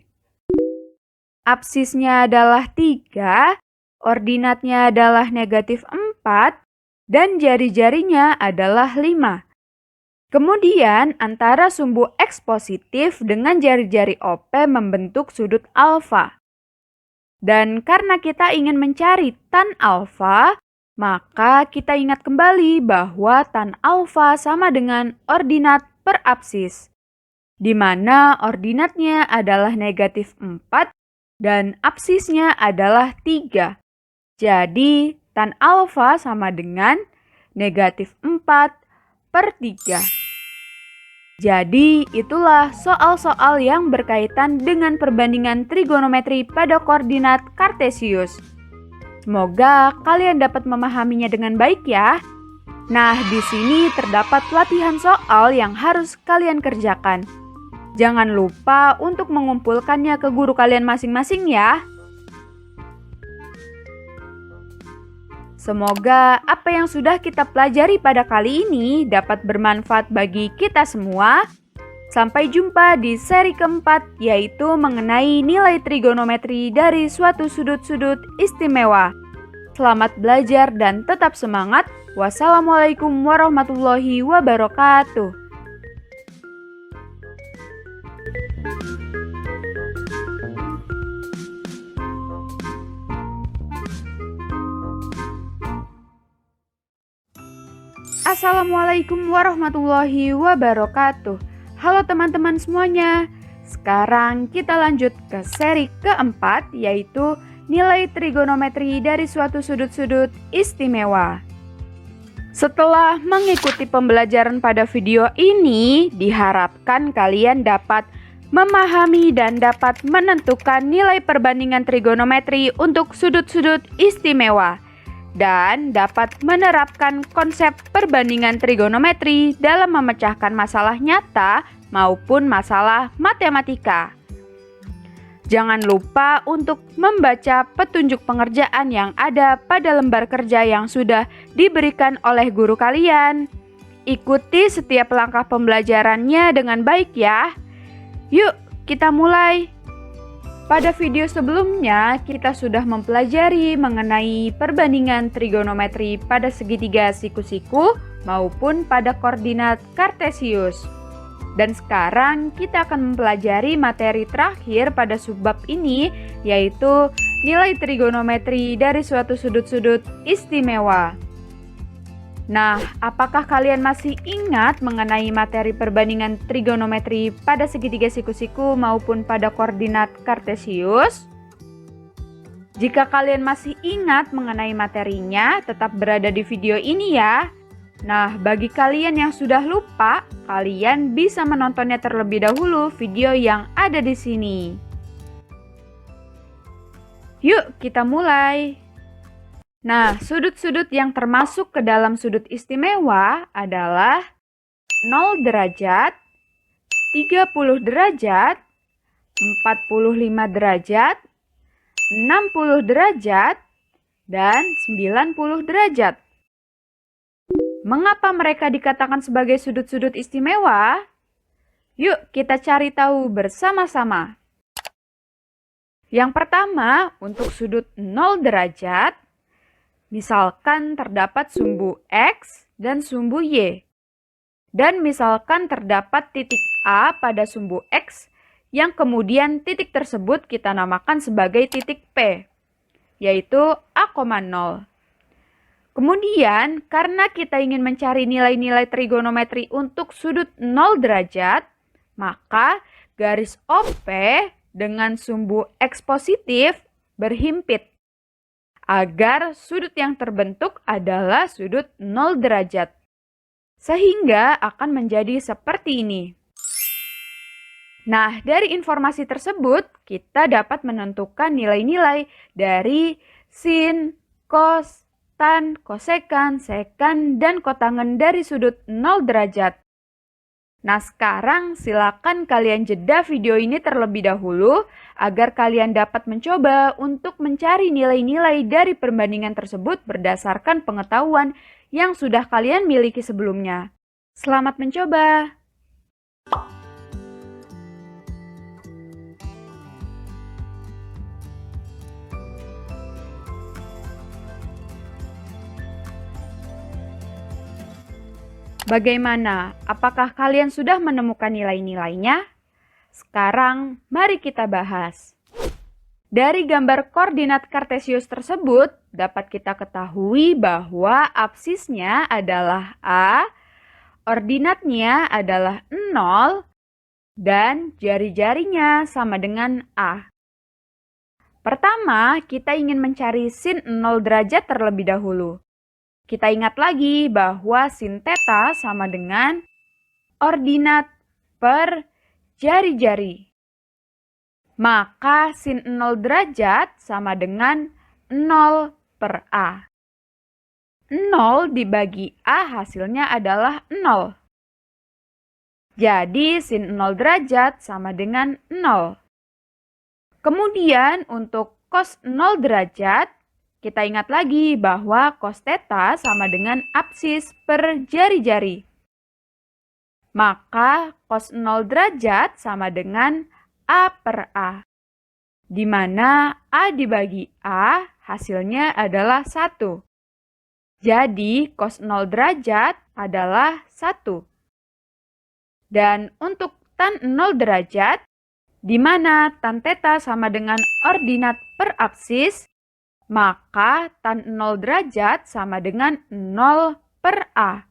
S1: Absisnya adalah 3, ordinatnya adalah negatif 4, dan jari-jarinya adalah 5. Kemudian, antara sumbu X positif dengan jari-jari OP membentuk sudut alfa. Dan karena kita ingin mencari tan alfa, maka kita ingat kembali bahwa tan alfa sama dengan ordinat per absis, di mana ordinatnya adalah negatif 4 dan absisnya adalah 3. Jadi, tan alfa sama dengan negatif 4 per 3. Jadi, itulah soal-soal yang berkaitan dengan perbandingan trigonometri pada koordinat kartesius. Semoga kalian dapat memahaminya dengan baik ya. Nah, di sini terdapat latihan soal yang harus kalian kerjakan. Jangan lupa untuk mengumpulkannya ke guru kalian masing-masing ya. Semoga apa yang sudah kita pelajari pada kali ini dapat bermanfaat bagi kita semua. Sampai jumpa di seri keempat, yaitu mengenai nilai trigonometri dari suatu sudut-sudut istimewa. Selamat belajar dan tetap semangat. Wassalamualaikum warahmatullahi wabarakatuh. Assalamualaikum warahmatullahi wabarakatuh. Halo teman-teman semuanya. Sekarang kita lanjut ke seri keempat, yaitu nilai trigonometri dari suatu sudut-sudut istimewa. Setelah mengikuti pembelajaran pada video ini, diharapkan kalian dapat memahami dan dapat menentukan nilai perbandingan trigonometri untuk sudut-sudut istimewa, dan dapat menerapkan konsep perbandingan trigonometri dalam memecahkan masalah nyata maupun masalah matematika. Jangan lupa untuk membaca petunjuk pengerjaan yang ada pada lembar kerja yang sudah diberikan oleh guru kalian. Ikuti setiap langkah pembelajarannya dengan baik ya. Yuk, kita mulai. Pada video sebelumnya, kita sudah mempelajari mengenai perbandingan trigonometri pada segitiga siku-siku maupun pada koordinat kartesius. Dan sekarang kita akan mempelajari materi terakhir pada subbab ini, yaitu nilai trigonometri dari suatu sudut-sudut istimewa. Nah, apakah kalian masih ingat mengenai materi perbandingan trigonometri pada segitiga siku-siku maupun pada koordinat kartesius? Jika kalian masih ingat mengenai materinya, tetap berada di video ini ya. Nah, bagi kalian yang sudah lupa, kalian bisa menontonnya terlebih dahulu video yang ada di sini. Yuk, kita mulai. Nah, sudut-sudut yang termasuk ke dalam sudut istimewa adalah 0 derajat, 30 derajat, 45 derajat, 60 derajat, dan 90 derajat. Mengapa mereka dikatakan sebagai sudut-sudut istimewa? Yuk kita cari tahu bersama-sama. Yang pertama, untuk sudut 0 derajat, misalkan terdapat sumbu X dan sumbu Y. Dan misalkan terdapat titik A pada sumbu X, yang kemudian titik tersebut kita namakan sebagai titik P, yaitu A,0. Kemudian, karena kita ingin mencari nilai-nilai trigonometri untuk sudut 0 derajat, maka garis OP dengan sumbu X positif berhimpit, agar sudut yang terbentuk adalah sudut 0 derajat. Sehingga akan menjadi seperti ini. Nah, dari informasi tersebut, kita dapat menentukan nilai-nilai dari sin, cos, tan, kosekan, sekan, dan kotangen dari sudut 0 derajat. Nah, sekarang silakan kalian jeda video ini terlebih dahulu agar kalian dapat mencoba untuk mencari nilai-nilai dari perbandingan tersebut berdasarkan pengetahuan yang sudah kalian miliki sebelumnya. Selamat mencoba! Bagaimana? Apakah kalian sudah menemukan nilai-nilainya? Sekarang, mari kita bahas. Dari gambar koordinat kartesius tersebut, dapat kita ketahui bahwa absisnya adalah A, ordinatnya adalah 0, dan jari-jarinya sama dengan A. Pertama, kita ingin mencari sin 0 derajat terlebih dahulu. Kita ingat lagi bahwa sin theta sama dengan ordinat per jari-jari. Maka sin 0 derajat sama dengan 0 per A. 0 dibagi A hasilnya adalah 0. Jadi sin 0 derajat sama dengan 0. Kemudian untuk cos 0 derajat, kita ingat lagi bahwa cos theta sama dengan absis per jari-jari. Maka cos 0 derajat sama dengan A per A. Di mana A dibagi A hasilnya adalah 1. Jadi cos 0 derajat adalah 1. Dan untuk tan 0 derajat, di mana tan theta sama dengan ordinat per absis, maka tan 0 derajat sama dengan 0 per A.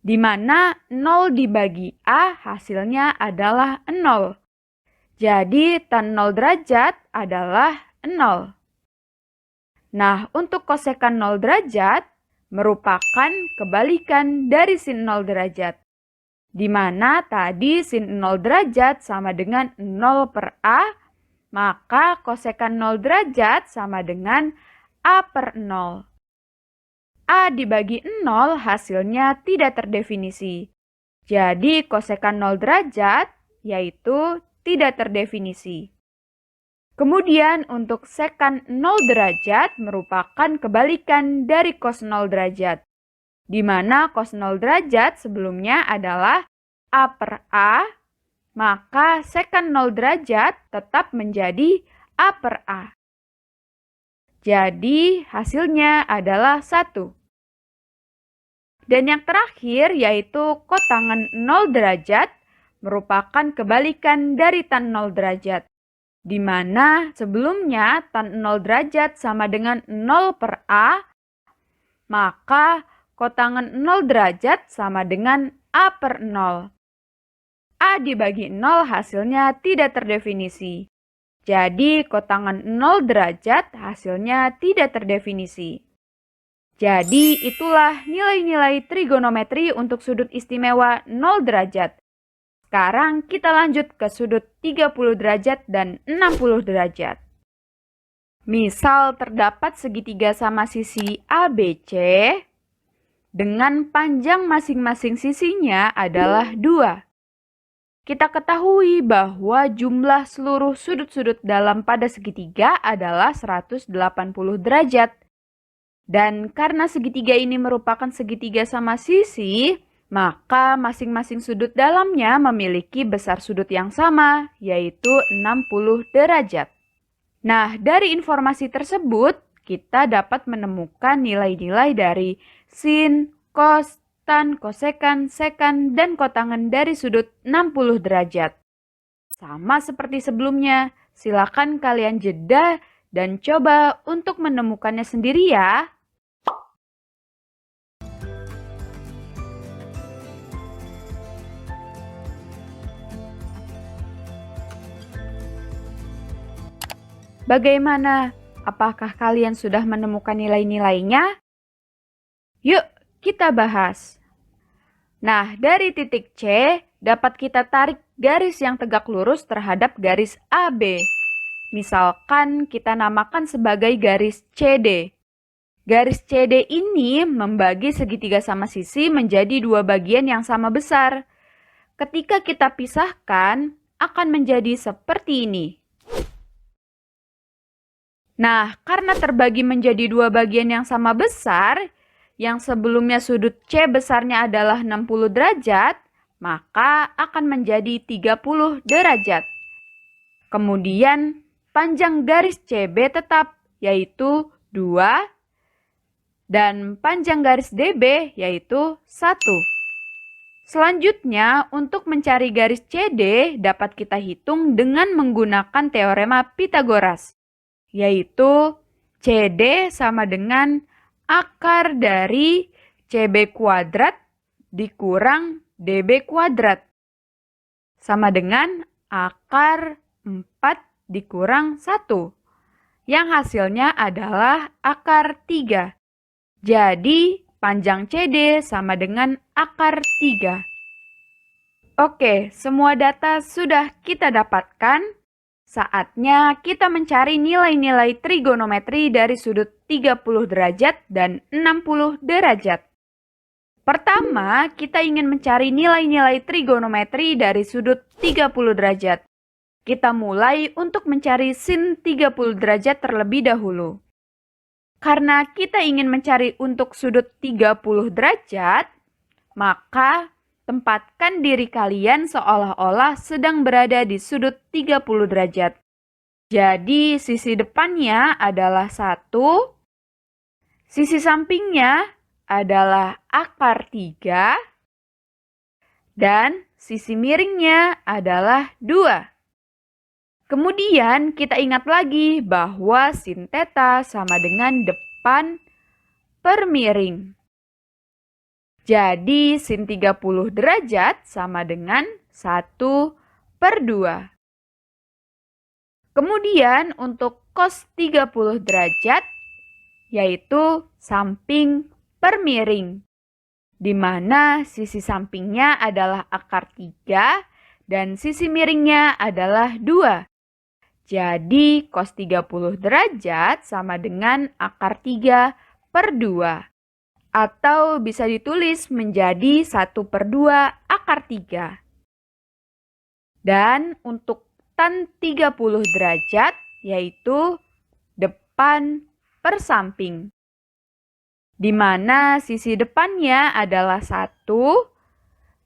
S1: Di mana 0 dibagi A hasilnya adalah 0. Jadi tan 0 derajat adalah 0. Nah, untuk kosekan 0 derajat merupakan kebalikan dari sin 0 derajat. Di mana tadi sin 0 derajat sama dengan 0 per A, maka kosekan 0 derajat sama dengan A per 0. A dibagi 0 hasilnya tidak terdefinisi. Jadi kosekan 0 derajat yaitu tidak terdefinisi. Kemudian untuk sekan 0 derajat merupakan kebalikan dari cos 0 derajat. Di mana cos 0 derajat sebelumnya adalah A per A, maka sekan 0 derajat tetap menjadi A per A. Jadi hasilnya adalah 1. Dan yang terakhir yaitu kotangan 0 derajat merupakan kebalikan dari tan 0 derajat. Di mana sebelumnya tan 0 derajat sama dengan 0 per A, maka kotangan 0 derajat sama dengan A per 0. A dibagi 0 hasilnya tidak terdefinisi. Jadi kotangan 0 derajat hasilnya tidak terdefinisi. Jadi itulah nilai-nilai trigonometri untuk sudut istimewa 0 derajat. Sekarang kita lanjut ke sudut 30 derajat dan 60 derajat. Misal terdapat segitiga sama sisi ABC dengan panjang masing-masing sisinya adalah 2. Kita ketahui bahwa jumlah seluruh sudut-sudut dalam pada segitiga adalah 180 derajat. Dan karena segitiga ini merupakan segitiga sama sisi, maka masing-masing sudut dalamnya memiliki besar sudut yang sama, yaitu 60 derajat. Nah, dari informasi tersebut, kita dapat menemukan nilai-nilai dari sin, cos, tan, kosekan, sekan, dan kotangan dari sudut 60 derajat. Sama seperti sebelumnya, silakan kalian jeda dan coba untuk menemukannya sendiri ya. Bagaimana? Apakah kalian sudah menemukan nilai-nilainya? Yuk, kita bahas. Nah, dari titik C, dapat kita tarik garis yang tegak lurus terhadap garis AB. Misalkan kita namakan sebagai garis CD. Garis CD ini membagi segitiga sama sisi menjadi dua bagian yang sama besar. ketika kita pisahkan akan menjadi seperti ini. Nah, karena terbagi menjadi dua bagian yang sama besar, yang sebelumnya sudut C besarnya adalah 60 derajat, maka akan menjadi 30 derajat. Kemudian, panjang garis CB tetap, yaitu 2, dan panjang garis DB, yaitu 1. Selanjutnya, untuk mencari garis CD dapat kita hitung dengan menggunakan teorema Pythagoras, yaitu CD sama dengan akar dari CB kuadrat dikurang DB kuadrat, sama dengan akar 4 dikurang 1, yang hasilnya adalah akar 3. Jadi, panjang CD sama dengan akar 3. Oke, semua data sudah kita dapatkan. Saatnya kita mencari nilai-nilai trigonometri dari sudut 30 derajat dan 60 derajat. Pertama, kita ingin mencari nilai-nilai trigonometri dari sudut 30 derajat. Kita mulai untuk mencari sin 30 derajat terlebih dahulu. Karena kita ingin mencari untuk sudut 30 derajat, maka tempatkan diri kalian seolah-olah sedang berada di sudut 30 derajat. Jadi sisi depannya adalah 1, sisi sampingnya adalah akar 3, dan sisi miringnya adalah 2. Kemudian kita ingat lagi bahwa sin theta sama dengan depan per miring. Jadi sin 30 derajat sama dengan 1/2. Kemudian untuk cos 30 derajat yaitu samping per miring, di mana sisi sampingnya adalah akar 3 dan sisi miringnya adalah 2. Jadi cos 30 derajat sama dengan akar 3/2. Atau bisa ditulis menjadi 1/2 akar 3. Dan untuk tan 30 derajat yaitu depan per samping, di mana sisi depannya adalah 1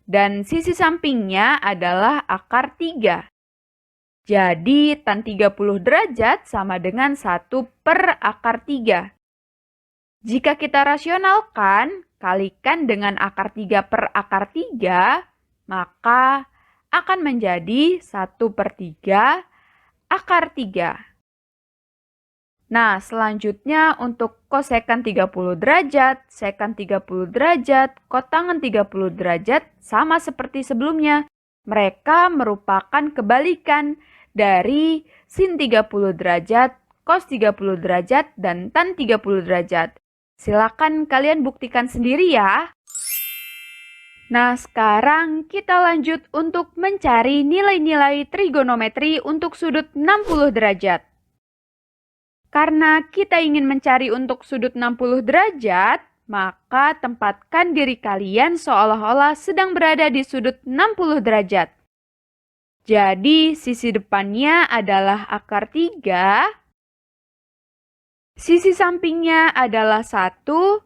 S1: dan sisi sampingnya adalah akar 3. Jadi tan 30 derajat sama dengan 1/akar 3. Jika kita rasionalkan, kalikan dengan akar 3/akar 3, maka akan menjadi 1/3 akar 3. Nah, selanjutnya untuk kosekan 30 derajat, sekan 30 derajat, kotangan 30 derajat sama seperti sebelumnya. Mereka merupakan kebalikan dari sin 30 derajat, cos 30 derajat, dan tan 30 derajat. Silakan kalian buktikan sendiri ya. Nah, sekarang kita lanjut untuk mencari nilai-nilai trigonometri untuk sudut 60 derajat. Karena kita ingin mencari untuk sudut 60 derajat, maka tempatkan diri kalian seolah-olah sedang berada di sudut 60 derajat. Jadi, sisi depannya adalah akar 3. Sisi sampingnya adalah 1,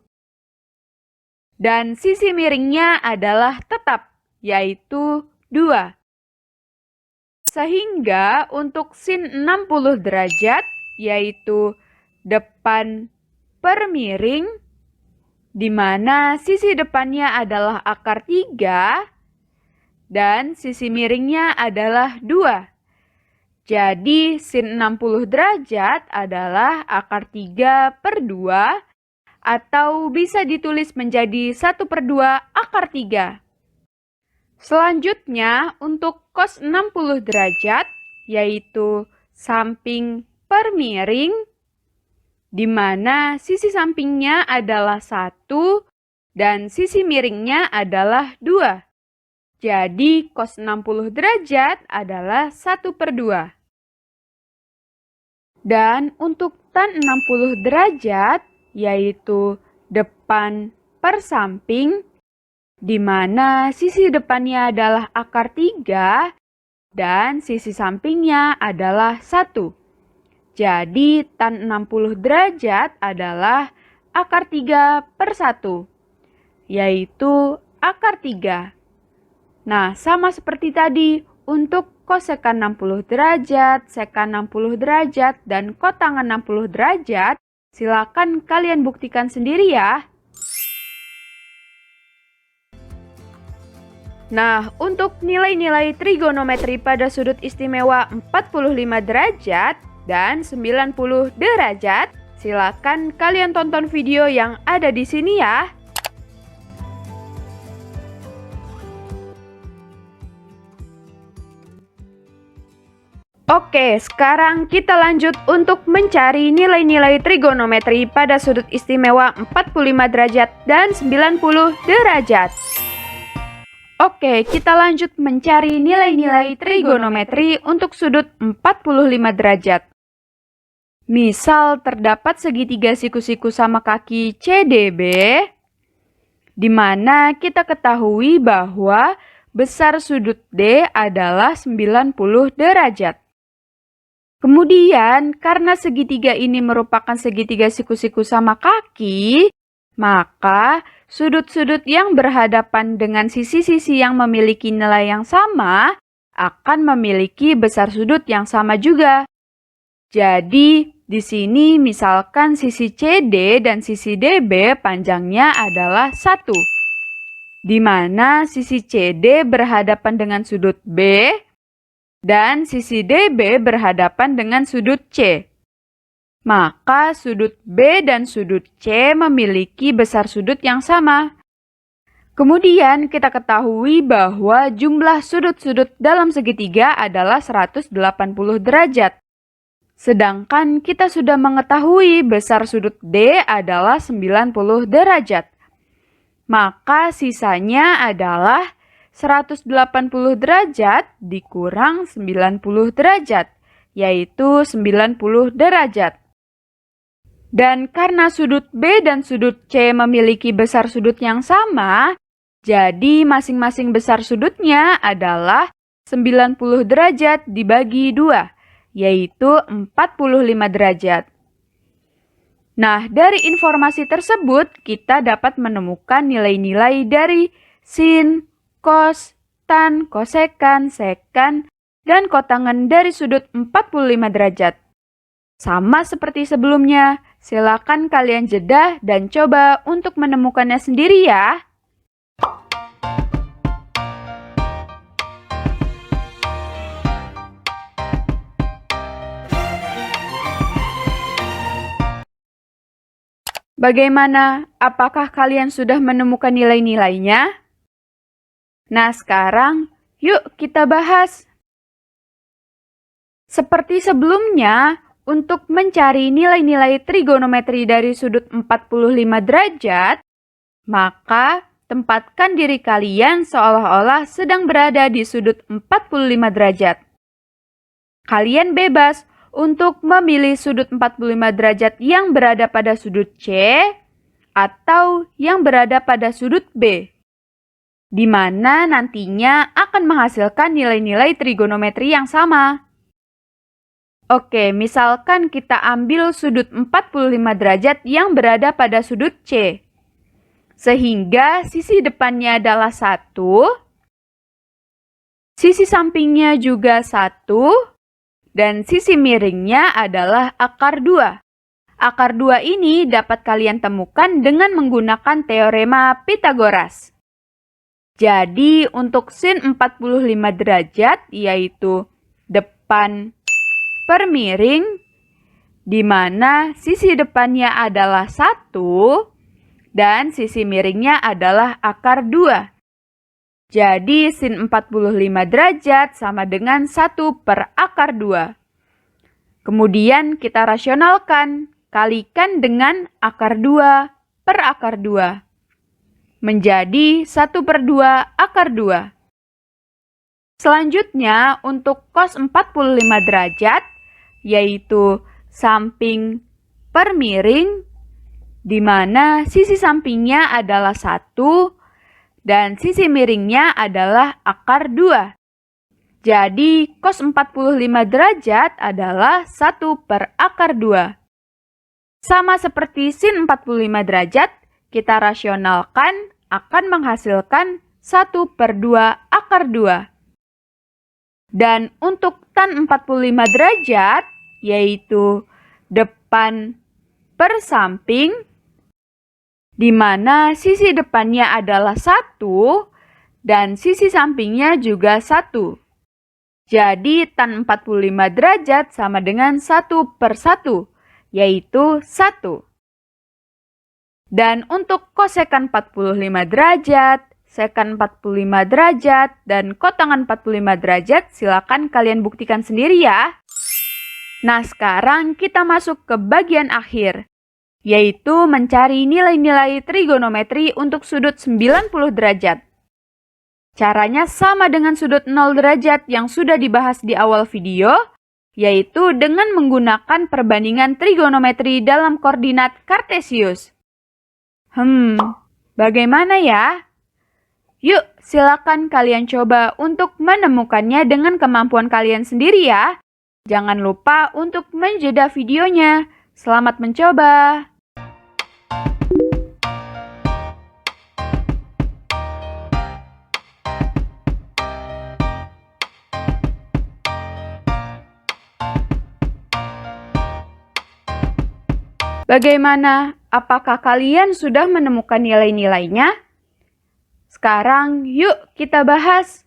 S1: dan sisi miringnya adalah tetap, yaitu 2. Sehingga untuk sin 60 derajat, yaitu depan per miring, di mana sisi depannya adalah akar 3, dan sisi miringnya adalah 2. Jadi, sin 60 derajat adalah akar 3/2 atau bisa ditulis menjadi 1/2 akar 3. Selanjutnya, untuk cos 60 derajat, yaitu samping per miring, di mana sisi sampingnya adalah 1 dan sisi miringnya adalah 2. Jadi, cos 60 derajat adalah 1/2. Dan untuk tan 60 derajat, yaitu depan per samping, di mana sisi depannya adalah akar 3 dan sisi sampingnya adalah 1. Jadi tan 60 derajat adalah akar 3/1, yaitu akar 3. Nah, sama seperti tadi, untuk kosekan 60 derajat, sekan 60 derajat, dan kotangan 60 derajat, silakan kalian buktikan sendiri ya. Nah, untuk nilai-nilai trigonometri pada sudut istimewa 45 derajat dan 90 derajat, silakan kalian tonton video yang ada di sini ya. Oke, sekarang kita lanjut untuk mencari nilai-nilai trigonometri pada sudut istimewa 45 derajat dan 90 derajat. Oke, kita lanjut mencari nilai-nilai trigonometri untuk sudut 45 derajat. Misal terdapat segitiga siku-siku sama kaki CDB, di mana kita ketahui bahwa besar sudut D adalah 90 derajat. Kemudian, karena segitiga ini merupakan segitiga siku-siku sama kaki, maka sudut-sudut yang berhadapan dengan sisi-sisi yang memiliki nilai yang sama akan memiliki besar sudut yang sama juga. Jadi, di sini misalkan sisi CD dan sisi DB panjangnya adalah 1, di mana sisi CD berhadapan dengan sudut B dan sisi DB berhadapan dengan sudut C. Maka sudut B dan sudut C memiliki besar sudut yang sama. Kemudian kita ketahui bahwa jumlah sudut-sudut dalam segitiga adalah 180 derajat. Sedangkan kita sudah mengetahui besar sudut D adalah 90 derajat. Maka sisanya adalah 180 derajat dikurang 90 derajat, yaitu 90 derajat. Dan karena sudut B dan sudut C memiliki besar sudut yang sama, jadi masing-masing besar sudutnya adalah 90 derajat dibagi 2, yaitu 45 derajat. Nah, dari informasi tersebut kita dapat menemukan nilai-nilai dari sin, kos, tan, kosekan, sekan, dan kotangan dari sudut 45 derajat. Sama seperti sebelumnya, silakan kalian jeda dan coba untuk menemukannya sendiri ya. Bagaimana? Apakah kalian sudah menemukan nilai-nilainya? Nah, sekarang yuk kita bahas. Seperti sebelumnya, untuk mencari nilai-nilai trigonometri dari sudut 45 derajat, maka tempatkan diri kalian seolah-olah sedang berada di sudut 45 derajat. Kalian bebas untuk memilih sudut 45 derajat yang berada pada sudut C atau yang berada pada sudut B, di mana nantinya akan menghasilkan nilai-nilai trigonometri yang sama. Oke, misalkan kita ambil sudut 45 derajat yang berada pada sudut C. Sehingga sisi depannya adalah 1, sisi sampingnya juga 1, dan sisi miringnya adalah akar 2. Akar 2 ini dapat kalian temukan dengan menggunakan teorema Pythagoras. Jadi, untuk sin 45 derajat, yaitu depan per miring, di mana sisi depannya adalah 1 dan sisi miringnya adalah akar 2. Jadi sin 45 derajat sama dengan 1 per akar 2. Kemudian kita rasionalkan, kalikan dengan akar 2 per akar 2. Menjadi 1 per 2 akar 2. Selanjutnya untuk cos 45 derajat, yaitu samping per miring, di mana sisi sampingnya adalah 1 dan sisi miringnya adalah akar 2. Jadi, cos 45 derajat adalah 1 per akar 2. Sama seperti sin 45 derajat, kita rasionalkan akan menghasilkan 1 per 2 akar 2. Dan untuk tan 45 derajat, yaitu depan per samping, di mana sisi depannya adalah 1 dan sisi sampingnya juga 1. Jadi tan 45 derajat sama dengan 1 per 1, yaitu 1. Dan untuk kosekan 45 derajat, sekan 45 derajat, dan kotangan 45 derajat, silakan kalian buktikan sendiri ya. Nah, sekarang kita masuk ke bagian akhir, yaitu mencari nilai-nilai trigonometri untuk sudut 90 derajat. Caranya sama dengan sudut 0 derajat yang sudah dibahas di awal video, yaitu dengan menggunakan perbandingan trigonometri dalam koordinat kartesius. Bagaimana ya? Yuk, silakan kalian coba untuk menemukannya dengan kemampuan kalian sendiri ya. Jangan lupa untuk menjeda videonya. Selamat mencoba! Bagaimana? Apakah kalian sudah menemukan nilai-nilainya? Sekarang yuk kita bahas.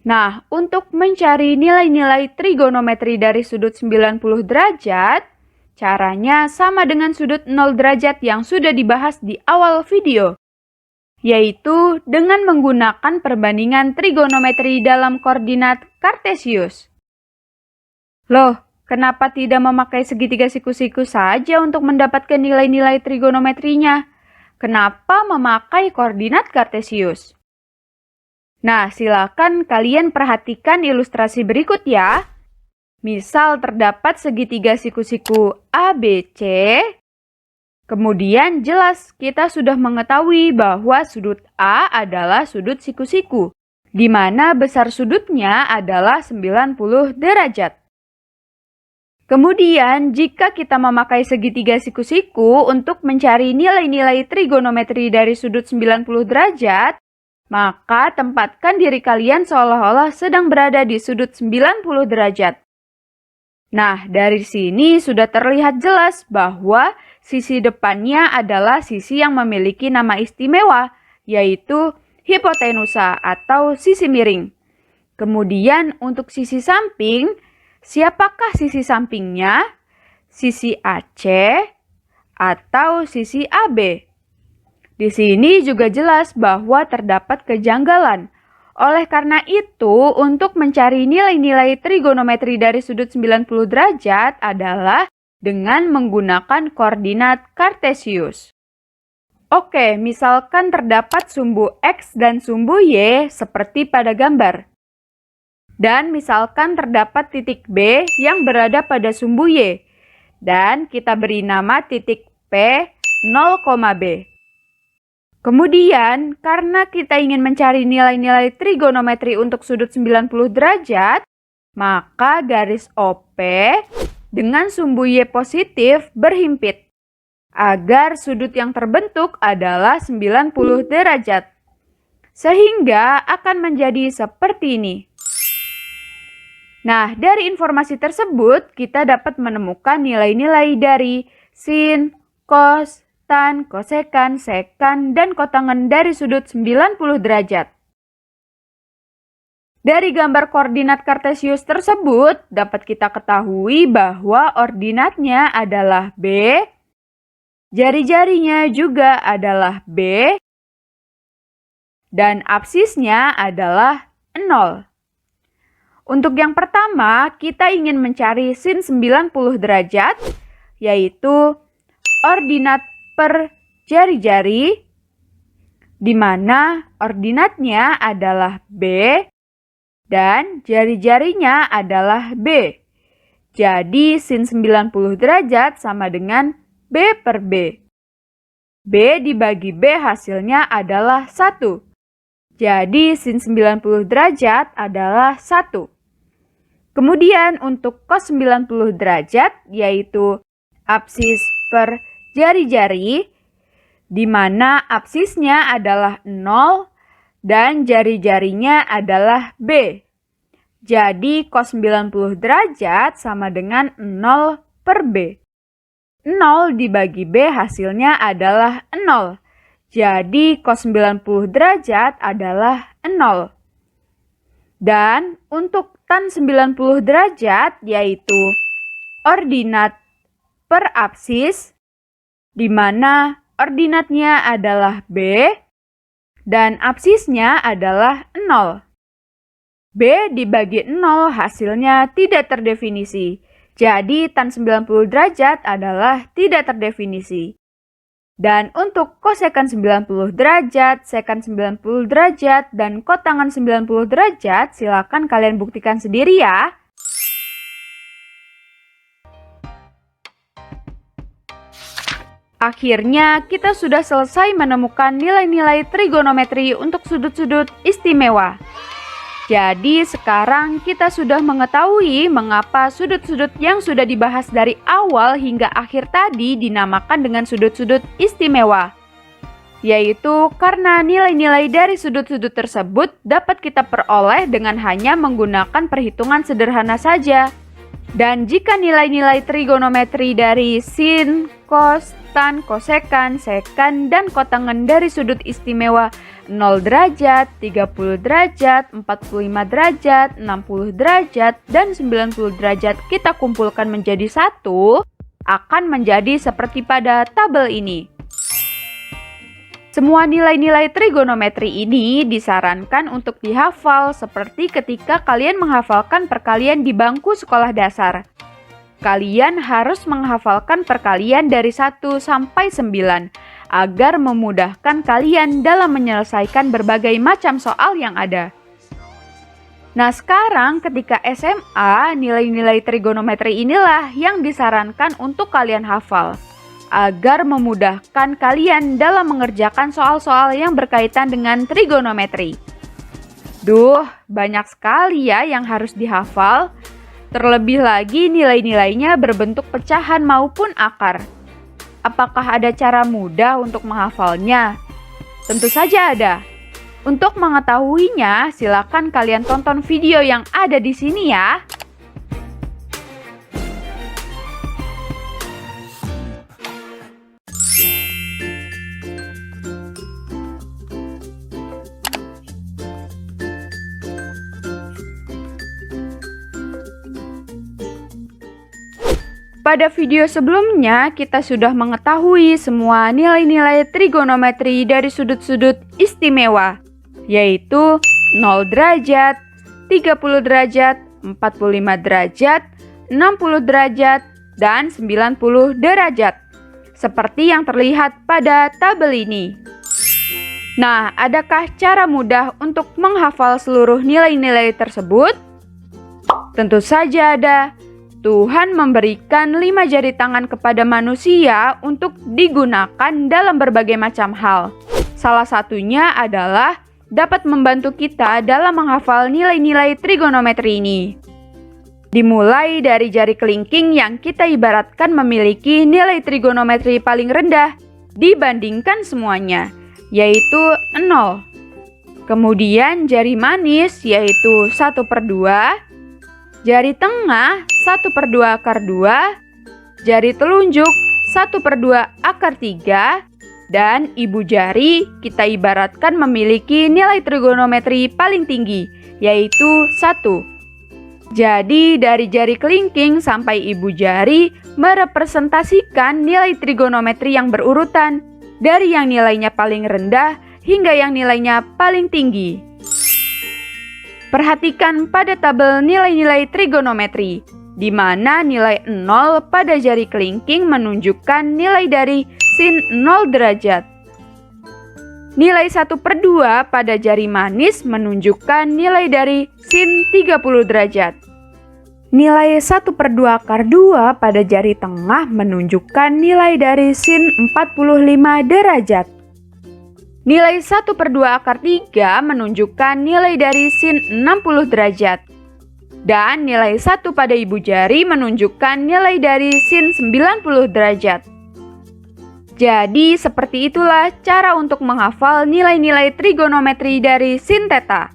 S1: Nah, untuk mencari nilai-nilai trigonometri dari sudut 90 derajat, caranya sama dengan sudut 0 derajat yang sudah dibahas di awal video, yaitu dengan menggunakan perbandingan trigonometri dalam koordinat kartesius. Loh, kenapa tidak memakai segitiga siku-siku saja untuk mendapatkan nilai-nilai trigonometrinya? Kenapa memakai koordinat kartesius? Nah, silakan kalian perhatikan ilustrasi berikut ya. Misal terdapat segitiga siku-siku ABC. Kemudian jelas kita sudah mengetahui bahwa sudut A adalah sudut siku-siku, di mana besar sudutnya adalah 90 derajat. Kemudian, jika kita memakai segitiga siku-siku untuk mencari nilai-nilai trigonometri dari sudut 90 derajat, maka tempatkan diri kalian seolah-olah sedang berada di sudut 90 derajat. Nah, dari sini sudah terlihat jelas bahwa sisi depannya adalah sisi yang memiliki nama istimewa, yaitu hipotenusa atau sisi miring. Kemudian, untuk sisi samping, siapakah sisi sampingnya? Sisi AC atau sisi AB? Di sini juga jelas bahwa terdapat kejanggalan. Oleh karena itu, untuk mencari nilai-nilai trigonometri dari sudut 90 derajat adalah dengan menggunakan koordinat kartesius. Oke, misalkan terdapat sumbu X dan sumbu Y seperti pada gambar. Dan misalkan terdapat titik B yang berada pada sumbu Y. Dan kita beri nama titik P 0,B. Kemudian, karena kita ingin mencari nilai-nilai trigonometri untuk sudut 90 derajat, maka garis OP dengan sumbu Y positif berhimpit, agar sudut yang terbentuk adalah 90 derajat. Sehingga akan menjadi seperti ini. Nah, dari informasi tersebut, kita dapat menemukan nilai-nilai dari sin, cos, tan, kosekan, sekan, dan kotangan dari sudut 90 derajat. Dari gambar koordinat kartesius tersebut, dapat kita ketahui bahwa ordinatnya adalah B, jari-jarinya juga adalah B, dan absisnya adalah 0. Untuk yang pertama, kita ingin mencari sin 90 derajat, yaitu ordinat per jari-jari, di mana ordinatnya adalah B dan jari-jarinya adalah B. Jadi sin 90 derajat sama dengan B per B. B dibagi B hasilnya adalah 1. Jadi sin 90 derajat adalah 1. Kemudian untuk cos 90 derajat yaitu apsis per jari-jari, di mana apsisnya adalah 0 dan jari-jarinya adalah B. Jadi cos 90 derajat sama dengan 0 per B. 0 dibagi B hasilnya adalah 0. Jadi cos 90 derajat adalah 0. Dan untuk tan 90 derajat yaitu ordinat per apsis, di mana ordinatnya adalah B dan apsisnya adalah 0. B dibagi 0 hasilnya tidak terdefinisi. Jadi tan 90 derajat adalah tidak terdefinisi. Dan untuk kosekan 90 derajat, sekan 90 derajat, dan kotangan 90 derajat, silakan kalian buktikan sendiri ya. Akhirnya, kita sudah selesai menemukan nilai-nilai trigonometri untuk sudut-sudut istimewa. Jadi sekarang kita sudah mengetahui mengapa sudut-sudut yang sudah dibahas dari awal hingga akhir tadi dinamakan dengan sudut-sudut istimewa. Yaitu karena nilai-nilai dari sudut-sudut tersebut dapat kita peroleh dengan hanya menggunakan perhitungan sederhana saja. Dan jika nilai-nilai trigonometri dari sin, cos, tan, kosekan, sekan, dan kotangan dari sudut istimewa 0 derajat, 30 derajat, 45 derajat, 60 derajat, dan 90 derajat kita kumpulkan menjadi satu, akan menjadi seperti pada tabel ini. Semua nilai-nilai trigonometri ini disarankan untuk dihafal seperti ketika kalian menghafalkan perkalian di bangku sekolah dasar. Kalian harus menghafalkan perkalian dari 1 sampai 9 agar memudahkan kalian dalam menyelesaikan berbagai macam soal yang ada. Nah, sekarang ketika SMA, nilai-nilai trigonometri inilah yang disarankan untuk kalian hafal agar memudahkan kalian dalam mengerjakan soal-soal yang berkaitan dengan trigonometri. Duh, banyak sekali ya yang harus dihafal. Terlebih lagi nilai-nilainya berbentuk pecahan maupun akar. Apakah ada cara mudah untuk menghafalnya? Tentu saja ada. Untuk mengetahuinya, silakan kalian tonton video yang ada di sini ya. Pada video sebelumnya, kita sudah mengetahui semua nilai-nilai trigonometri dari sudut-sudut istimewa, yaitu 0 derajat, 30 derajat, 45 derajat, 60 derajat, dan 90 derajat, seperti yang terlihat pada tabel ini. Nah, adakah cara mudah untuk menghafal seluruh nilai-nilai tersebut? Tentu saja ada. Tuhan memberikan 5 jari tangan kepada manusia untuk digunakan dalam berbagai macam hal. Salah satunya adalah dapat membantu kita dalam menghafal nilai-nilai trigonometri ini. Dimulai dari jari kelingking yang kita ibaratkan memiliki nilai trigonometri paling rendah dibandingkan semuanya, yaitu 0. Kemudian jari manis yaitu 1/2, jari tengah 1/2 akar 2, jari telunjuk 1/2 akar 3, dan ibu jari kita ibaratkan memiliki nilai trigonometri paling tinggi, yaitu 1. Jadi dari jari kelingking sampai ibu jari merepresentasikan nilai trigonometri yang berurutan, dari yang nilainya paling rendah hingga yang nilainya paling tinggi. Perhatikan pada tabel nilai-nilai trigonometri, di mana nilai 0 pada jari kelingking menunjukkan nilai dari sin 0 derajat. Nilai 1/2 pada jari manis menunjukkan nilai dari sin 30 derajat. Nilai 1/2 akar 2 pada jari tengah menunjukkan nilai dari sin 45 derajat. Nilai 1/2 akar 3 menunjukkan nilai dari sin 60 derajat. Dan nilai 1 pada ibu jari menunjukkan nilai dari sin 90 derajat. Jadi seperti itulah cara untuk menghafal nilai-nilai trigonometri dari sin theta.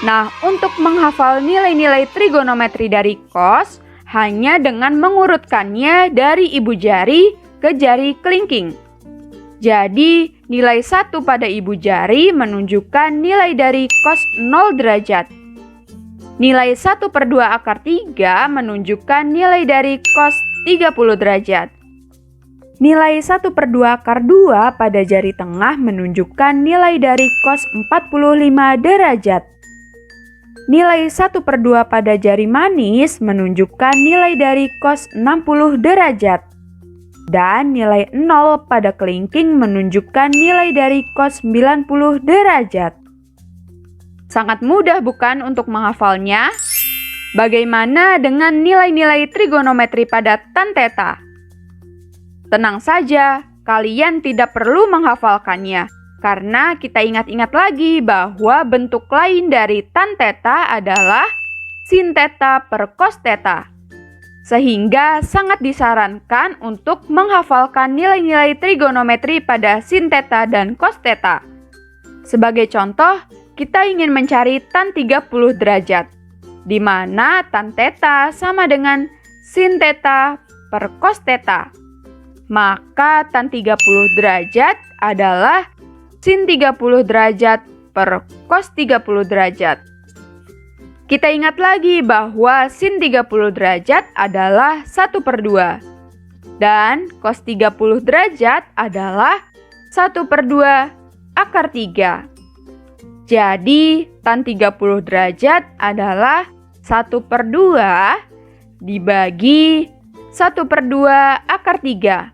S1: Nah, untuk menghafal nilai-nilai trigonometri dari cos, hanya dengan mengurutkannya dari ibu jari ke jari kelingking. Jadi, nilai 1 pada ibu jari menunjukkan nilai dari cos 0 derajat. Nilai 1/2 akar 3 menunjukkan nilai dari cos 30 derajat. Nilai 1/2 akar 2 pada jari tengah menunjukkan nilai dari cos 45 derajat. Nilai 1/2 pada jari manis menunjukkan nilai dari cos 60 derajat. Dan nilai 0 pada kelingking menunjukkan nilai dari cos 90 derajat. Sangat mudah bukan untuk menghafalnya? Bagaimana dengan nilai-nilai trigonometri pada tan theta? Tenang saja, kalian tidak perlu menghafalkannya. Karena kita ingat-ingat lagi bahwa bentuk lain dari tan theta adalah sin theta per cos theta. Sehingga sangat disarankan untuk menghafalkan nilai-nilai trigonometri pada sin theta dan cos theta. Sebagai contoh, kita ingin mencari tan 30 derajat, di mana tan theta sama dengan sin theta per cos theta. Maka tan 30 derajat adalah sin 30 derajat per cos 30 derajat. Kita ingat lagi bahwa sin 30 derajat adalah 1/2. Dan cos 30 derajat adalah 1/2 akar 3. Jadi, tan 30 derajat adalah 1/2 dibagi 1/2 akar 3.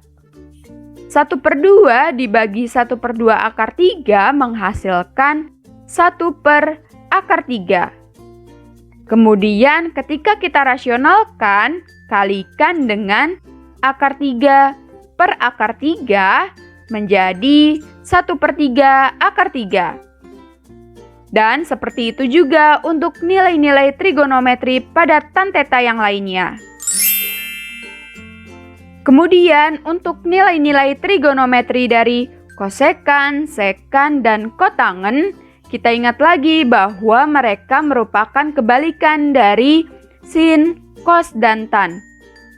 S1: 1/2 dibagi 1/2 akar 3 menghasilkan 1 per akar 3. Kemudian ketika kita rasionalkan, kalikan dengan akar 3 per akar 3 menjadi 1/3 akar 3. Dan seperti itu juga untuk nilai-nilai trigonometri pada tan theta yang lainnya. Kemudian untuk nilai-nilai trigonometri dari kosekan, sekan, dan kotangen, kita ingat lagi bahwa mereka merupakan kebalikan dari sin, kos, dan tan.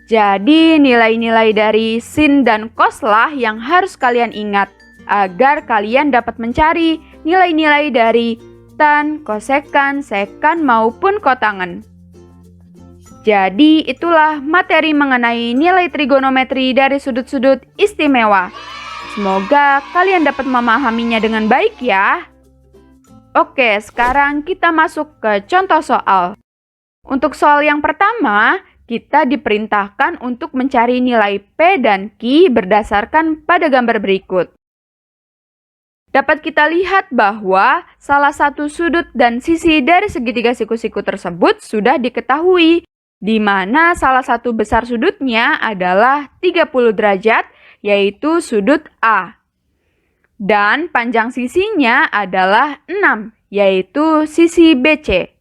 S1: Jadi nilai-nilai dari sin dan kos lah yang harus kalian ingat agar kalian dapat mencari nilai-nilai dari tan, kosekan, sekan, maupun kotangen. Jadi itulah materi mengenai nilai trigonometri dari sudut-sudut istimewa. Semoga kalian dapat memahaminya dengan baik ya. Oke, sekarang kita masuk ke contoh soal. Untuk soal yang pertama, kita diperintahkan untuk mencari nilai P dan Q berdasarkan pada gambar berikut. Dapat kita lihat bahwa salah satu sudut dan sisi dari segitiga siku-siku tersebut sudah diketahui, di mana salah satu besar sudutnya adalah 30 derajat, yaitu sudut A. Dan panjang sisinya adalah 6, yaitu sisi BC.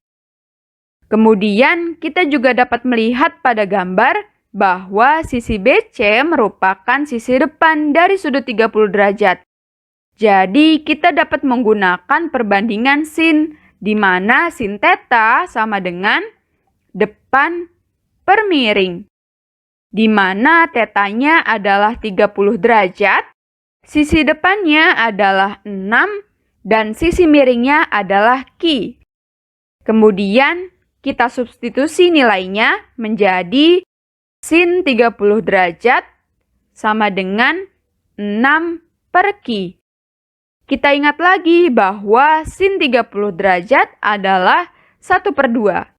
S1: Kemudian kita juga dapat melihat pada gambar bahwa sisi BC merupakan sisi depan dari sudut 30 derajat. Jadi kita dapat menggunakan perbandingan sin, di mana sin theta sama dengan depan per miring, di mana tetanya adalah 30 derajat, sisi depannya adalah 6, dan sisi miringnya adalah Q. Kemudian kita substitusi nilainya menjadi sin 30 derajat sama dengan 6 per Q. Kita ingat lagi bahwa sin 30 derajat adalah 1/2.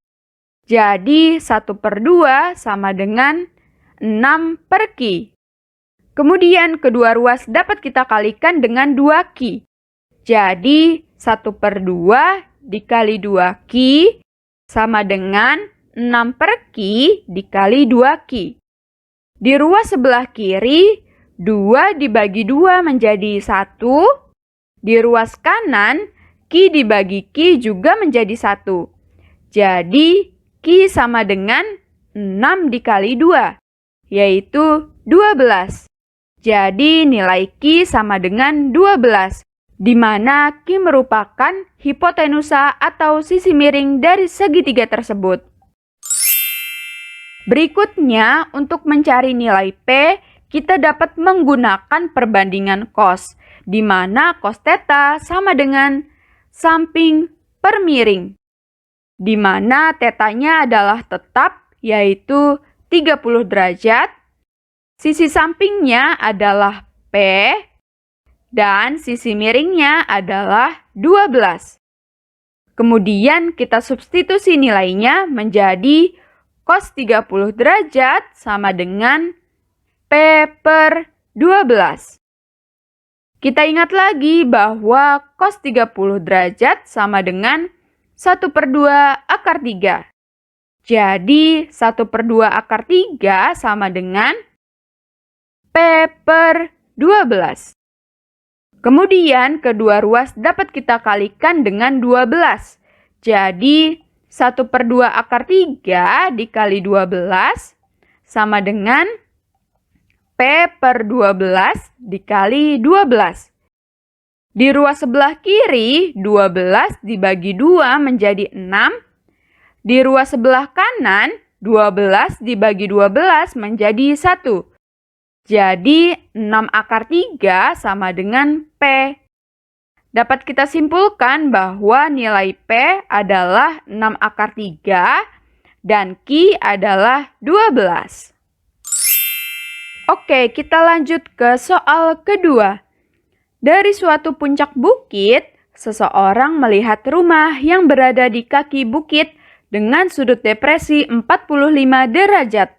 S1: Jadi 1/2 sama dengan 6 per Q. Kemudian kedua ruas dapat kita kalikan dengan 2Q. Jadi 1/2 dikali 2Q sama dengan 6 per Ki dikali 2Ki. Di ruas sebelah kiri, 2 dibagi 2 menjadi 1. Di ruas kanan, Ki dibagi Ki juga menjadi 1. Jadi, Ki sama dengan 6 dikali 2, yaitu 12. Jadi, nilai Ki sama dengan 12, di mana Ki merupakan hipotenusa atau sisi miring dari segitiga tersebut. Berikutnya, untuk mencari nilai P, kita dapat menggunakan perbandingan cos, di mana cos theta sama dengan samping per miring, di mana tetanya adalah tetap, yaitu 30 derajat, sisi sampingnya adalah P, dan sisi miringnya adalah 12. Kemudian kita substitusi nilainya menjadi cos 30 derajat sama dengan P per 12. Kita ingat lagi bahwa cos 30 derajat sama dengan 1 per 2 akar 3. Jadi 1 per 2 akar 3 sama dengan P per 12. Kemudian kedua ruas dapat kita kalikan dengan 12. Jadi 1 per 2 akar 3 dikali 12 sama dengan P per 12 dikali 12. Di ruas sebelah kiri, 12 dibagi 2 menjadi 6. Di ruas sebelah kanan, 12 dibagi 12 menjadi 1. Jadi 6 akar 3 sama dengan P. Dapat kita simpulkan bahwa nilai P adalah 6 akar 3 dan Ki adalah 12. Oke, kita lanjut ke soal kedua. Dari suatu puncak bukit, seseorang melihat rumah yang berada di kaki bukit dengan sudut depresi 45 derajat.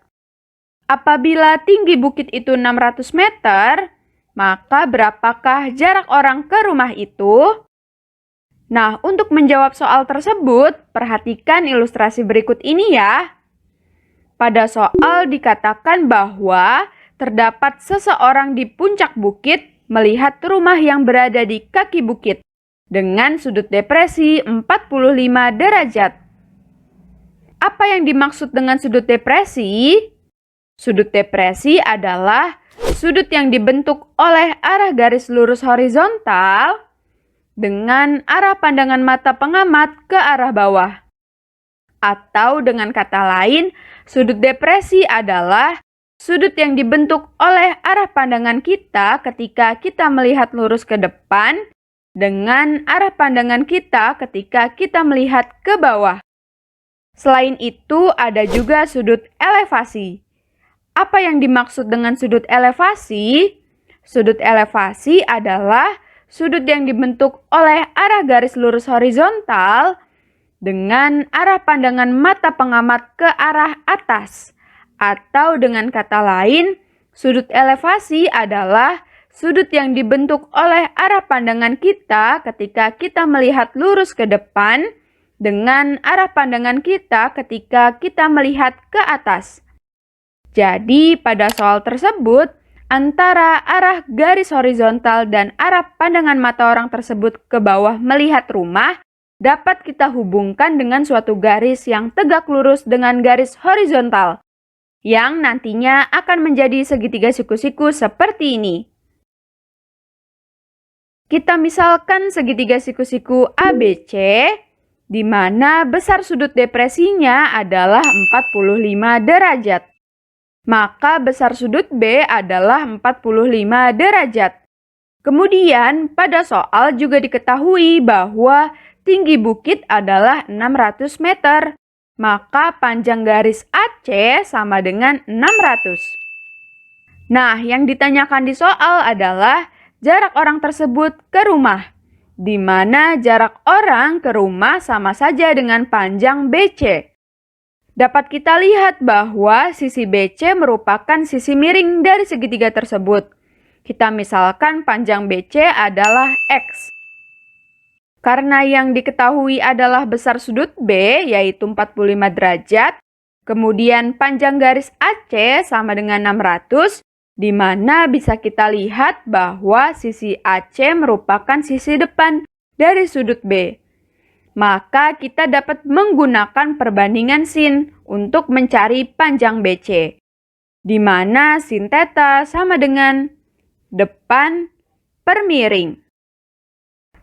S1: Apabila tinggi bukit itu 600 meter, maka berapakah jarak orang ke rumah itu? Nah, untuk menjawab soal tersebut, perhatikan ilustrasi berikut ini ya. Pada soal dikatakan bahwa terdapat seseorang di puncak bukit melihat rumah yang berada di kaki bukit dengan sudut depresi 45 derajat. Apa yang dimaksud dengan sudut depresi? Sudut depresi adalah sudut yang dibentuk oleh arah garis lurus horizontal dengan arah pandangan mata pengamat ke arah bawah. Atau dengan kata lain, sudut depresi adalah sudut yang dibentuk oleh arah pandangan kita ketika kita melihat lurus ke depan dengan arah pandangan kita ketika kita melihat ke bawah. Selain itu, ada juga sudut elevasi. Apa yang dimaksud dengan sudut elevasi? Sudut elevasi adalah sudut yang dibentuk oleh arah garis lurus horizontal dengan arah pandangan mata pengamat ke arah atas. Atau dengan kata lain, sudut elevasi adalah sudut yang dibentuk oleh arah pandangan kita ketika kita melihat lurus ke depan dengan arah pandangan kita ketika kita melihat ke atas. Jadi, pada soal tersebut, antara arah garis horizontal dan arah pandangan mata orang tersebut ke bawah melihat rumah dapat kita hubungkan dengan suatu garis yang tegak lurus dengan garis horizontal, yang nantinya akan menjadi segitiga siku-siku seperti ini. Kita misalkan segitiga siku-siku ABC, di mana besar sudut depresinya adalah 45 derajat. Maka besar sudut B adalah 45 derajat. Kemudian pada soal juga diketahui bahwa tinggi bukit adalah 600 meter. Maka panjang garis AC sama dengan 600. Nah, yang ditanyakan di soal adalah jarak orang tersebut ke rumah, di mana jarak orang ke rumah sama saja dengan panjang BC. Dapat kita lihat bahwa sisi BC merupakan sisi miring dari segitiga tersebut. Kita misalkan panjang BC adalah X. Karena yang diketahui adalah besar sudut B, yaitu 45 derajat, Kemudian panjang garis AC sama dengan 600, di mana bisa kita lihat bahwa sisi AC merupakan sisi depan dari sudut B. Maka kita dapat menggunakan perbandingan sin untuk mencari panjang BC, di mana sin theta sama dengan depan per miring.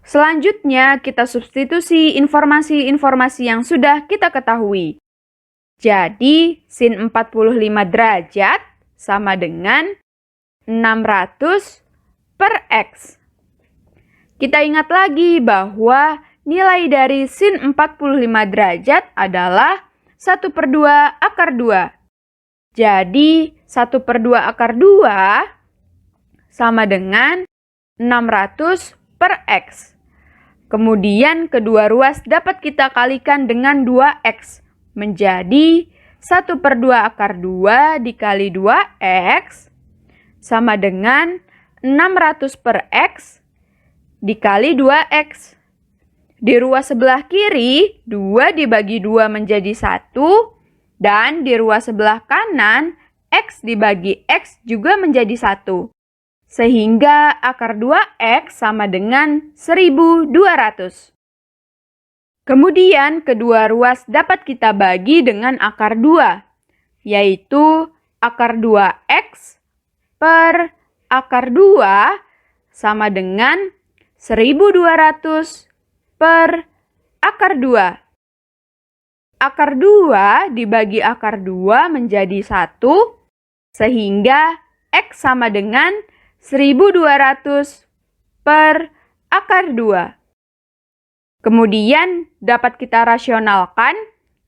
S1: Selanjutnya kita substitusi informasi-informasi yang sudah kita ketahui. Jadi, sin 45 derajat sama dengan 600 per X. Kita ingat lagi bahwa nilai dari sin 45 derajat adalah 1/2 akar 2. Jadi, 1/2 akar 2 sama dengan 600 per X. Kemudian kedua ruas dapat kita kalikan dengan 2X. Menjadi 1/2 akar 2 dikali 2X sama dengan 600 per X dikali 2X. Di ruas sebelah kiri, 2 dibagi 2 menjadi 1. Dan di ruas sebelah kanan, X dibagi X juga menjadi 1. Sehingga akar 2X sama dengan 1200. Kemudian kedua ruas dapat kita bagi dengan akar 2, yaitu akar 2X per akar 2 sama dengan 1200 per akar 2. Akar 2 dibagi akar 2 menjadi 1, sehingga X sama dengan 1200 per akar 2. Kemudian dapat kita rasionalkan,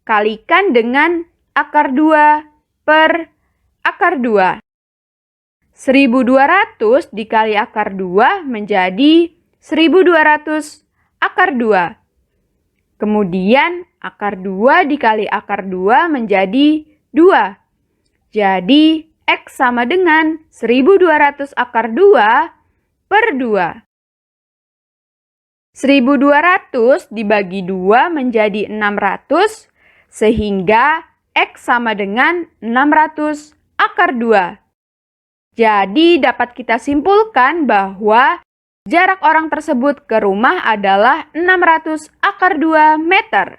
S1: kalikan dengan akar 2 per akar 2. 1200 dikali akar 2 menjadi 1200 akar 2. Kemudian akar 2 dikali akar 2 menjadi 2. Jadi X sama dengan 1200 akar 2 per 2. 1200 dibagi 2 menjadi 600, sehingga X sama dengan 600 akar 2. Jadi dapat kita simpulkan bahwa jarak orang tersebut ke rumah adalah 600 akar 2 meter.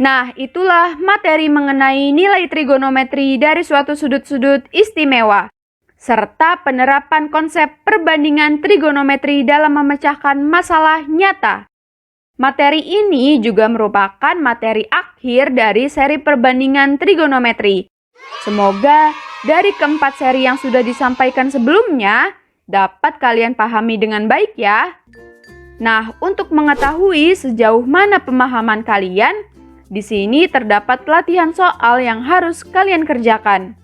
S1: Nah, itulah materi mengenai nilai trigonometri dari suatu sudut-sudut istimewa, serta penerapan konsep perbandingan trigonometri dalam memecahkan masalah nyata. Materi ini juga merupakan materi akhir dari seri perbandingan trigonometri. Semoga dari keempat seri yang sudah disampaikan sebelumnya dapat kalian pahami dengan baik ya. Nah, untuk mengetahui sejauh mana pemahaman kalian, di sini terdapat latihan soal yang harus kalian kerjakan.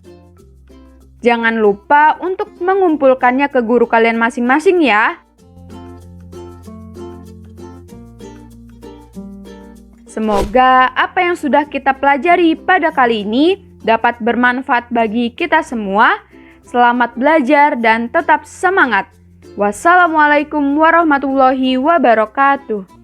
S1: Jangan lupa untuk mengumpulkannya ke guru kalian masing-masing ya. Semoga apa yang sudah kita pelajari pada kali ini dapat bermanfaat bagi kita semua. Selamat belajar dan tetap semangat. Wassalamualaikum warahmatullahi wabarakatuh.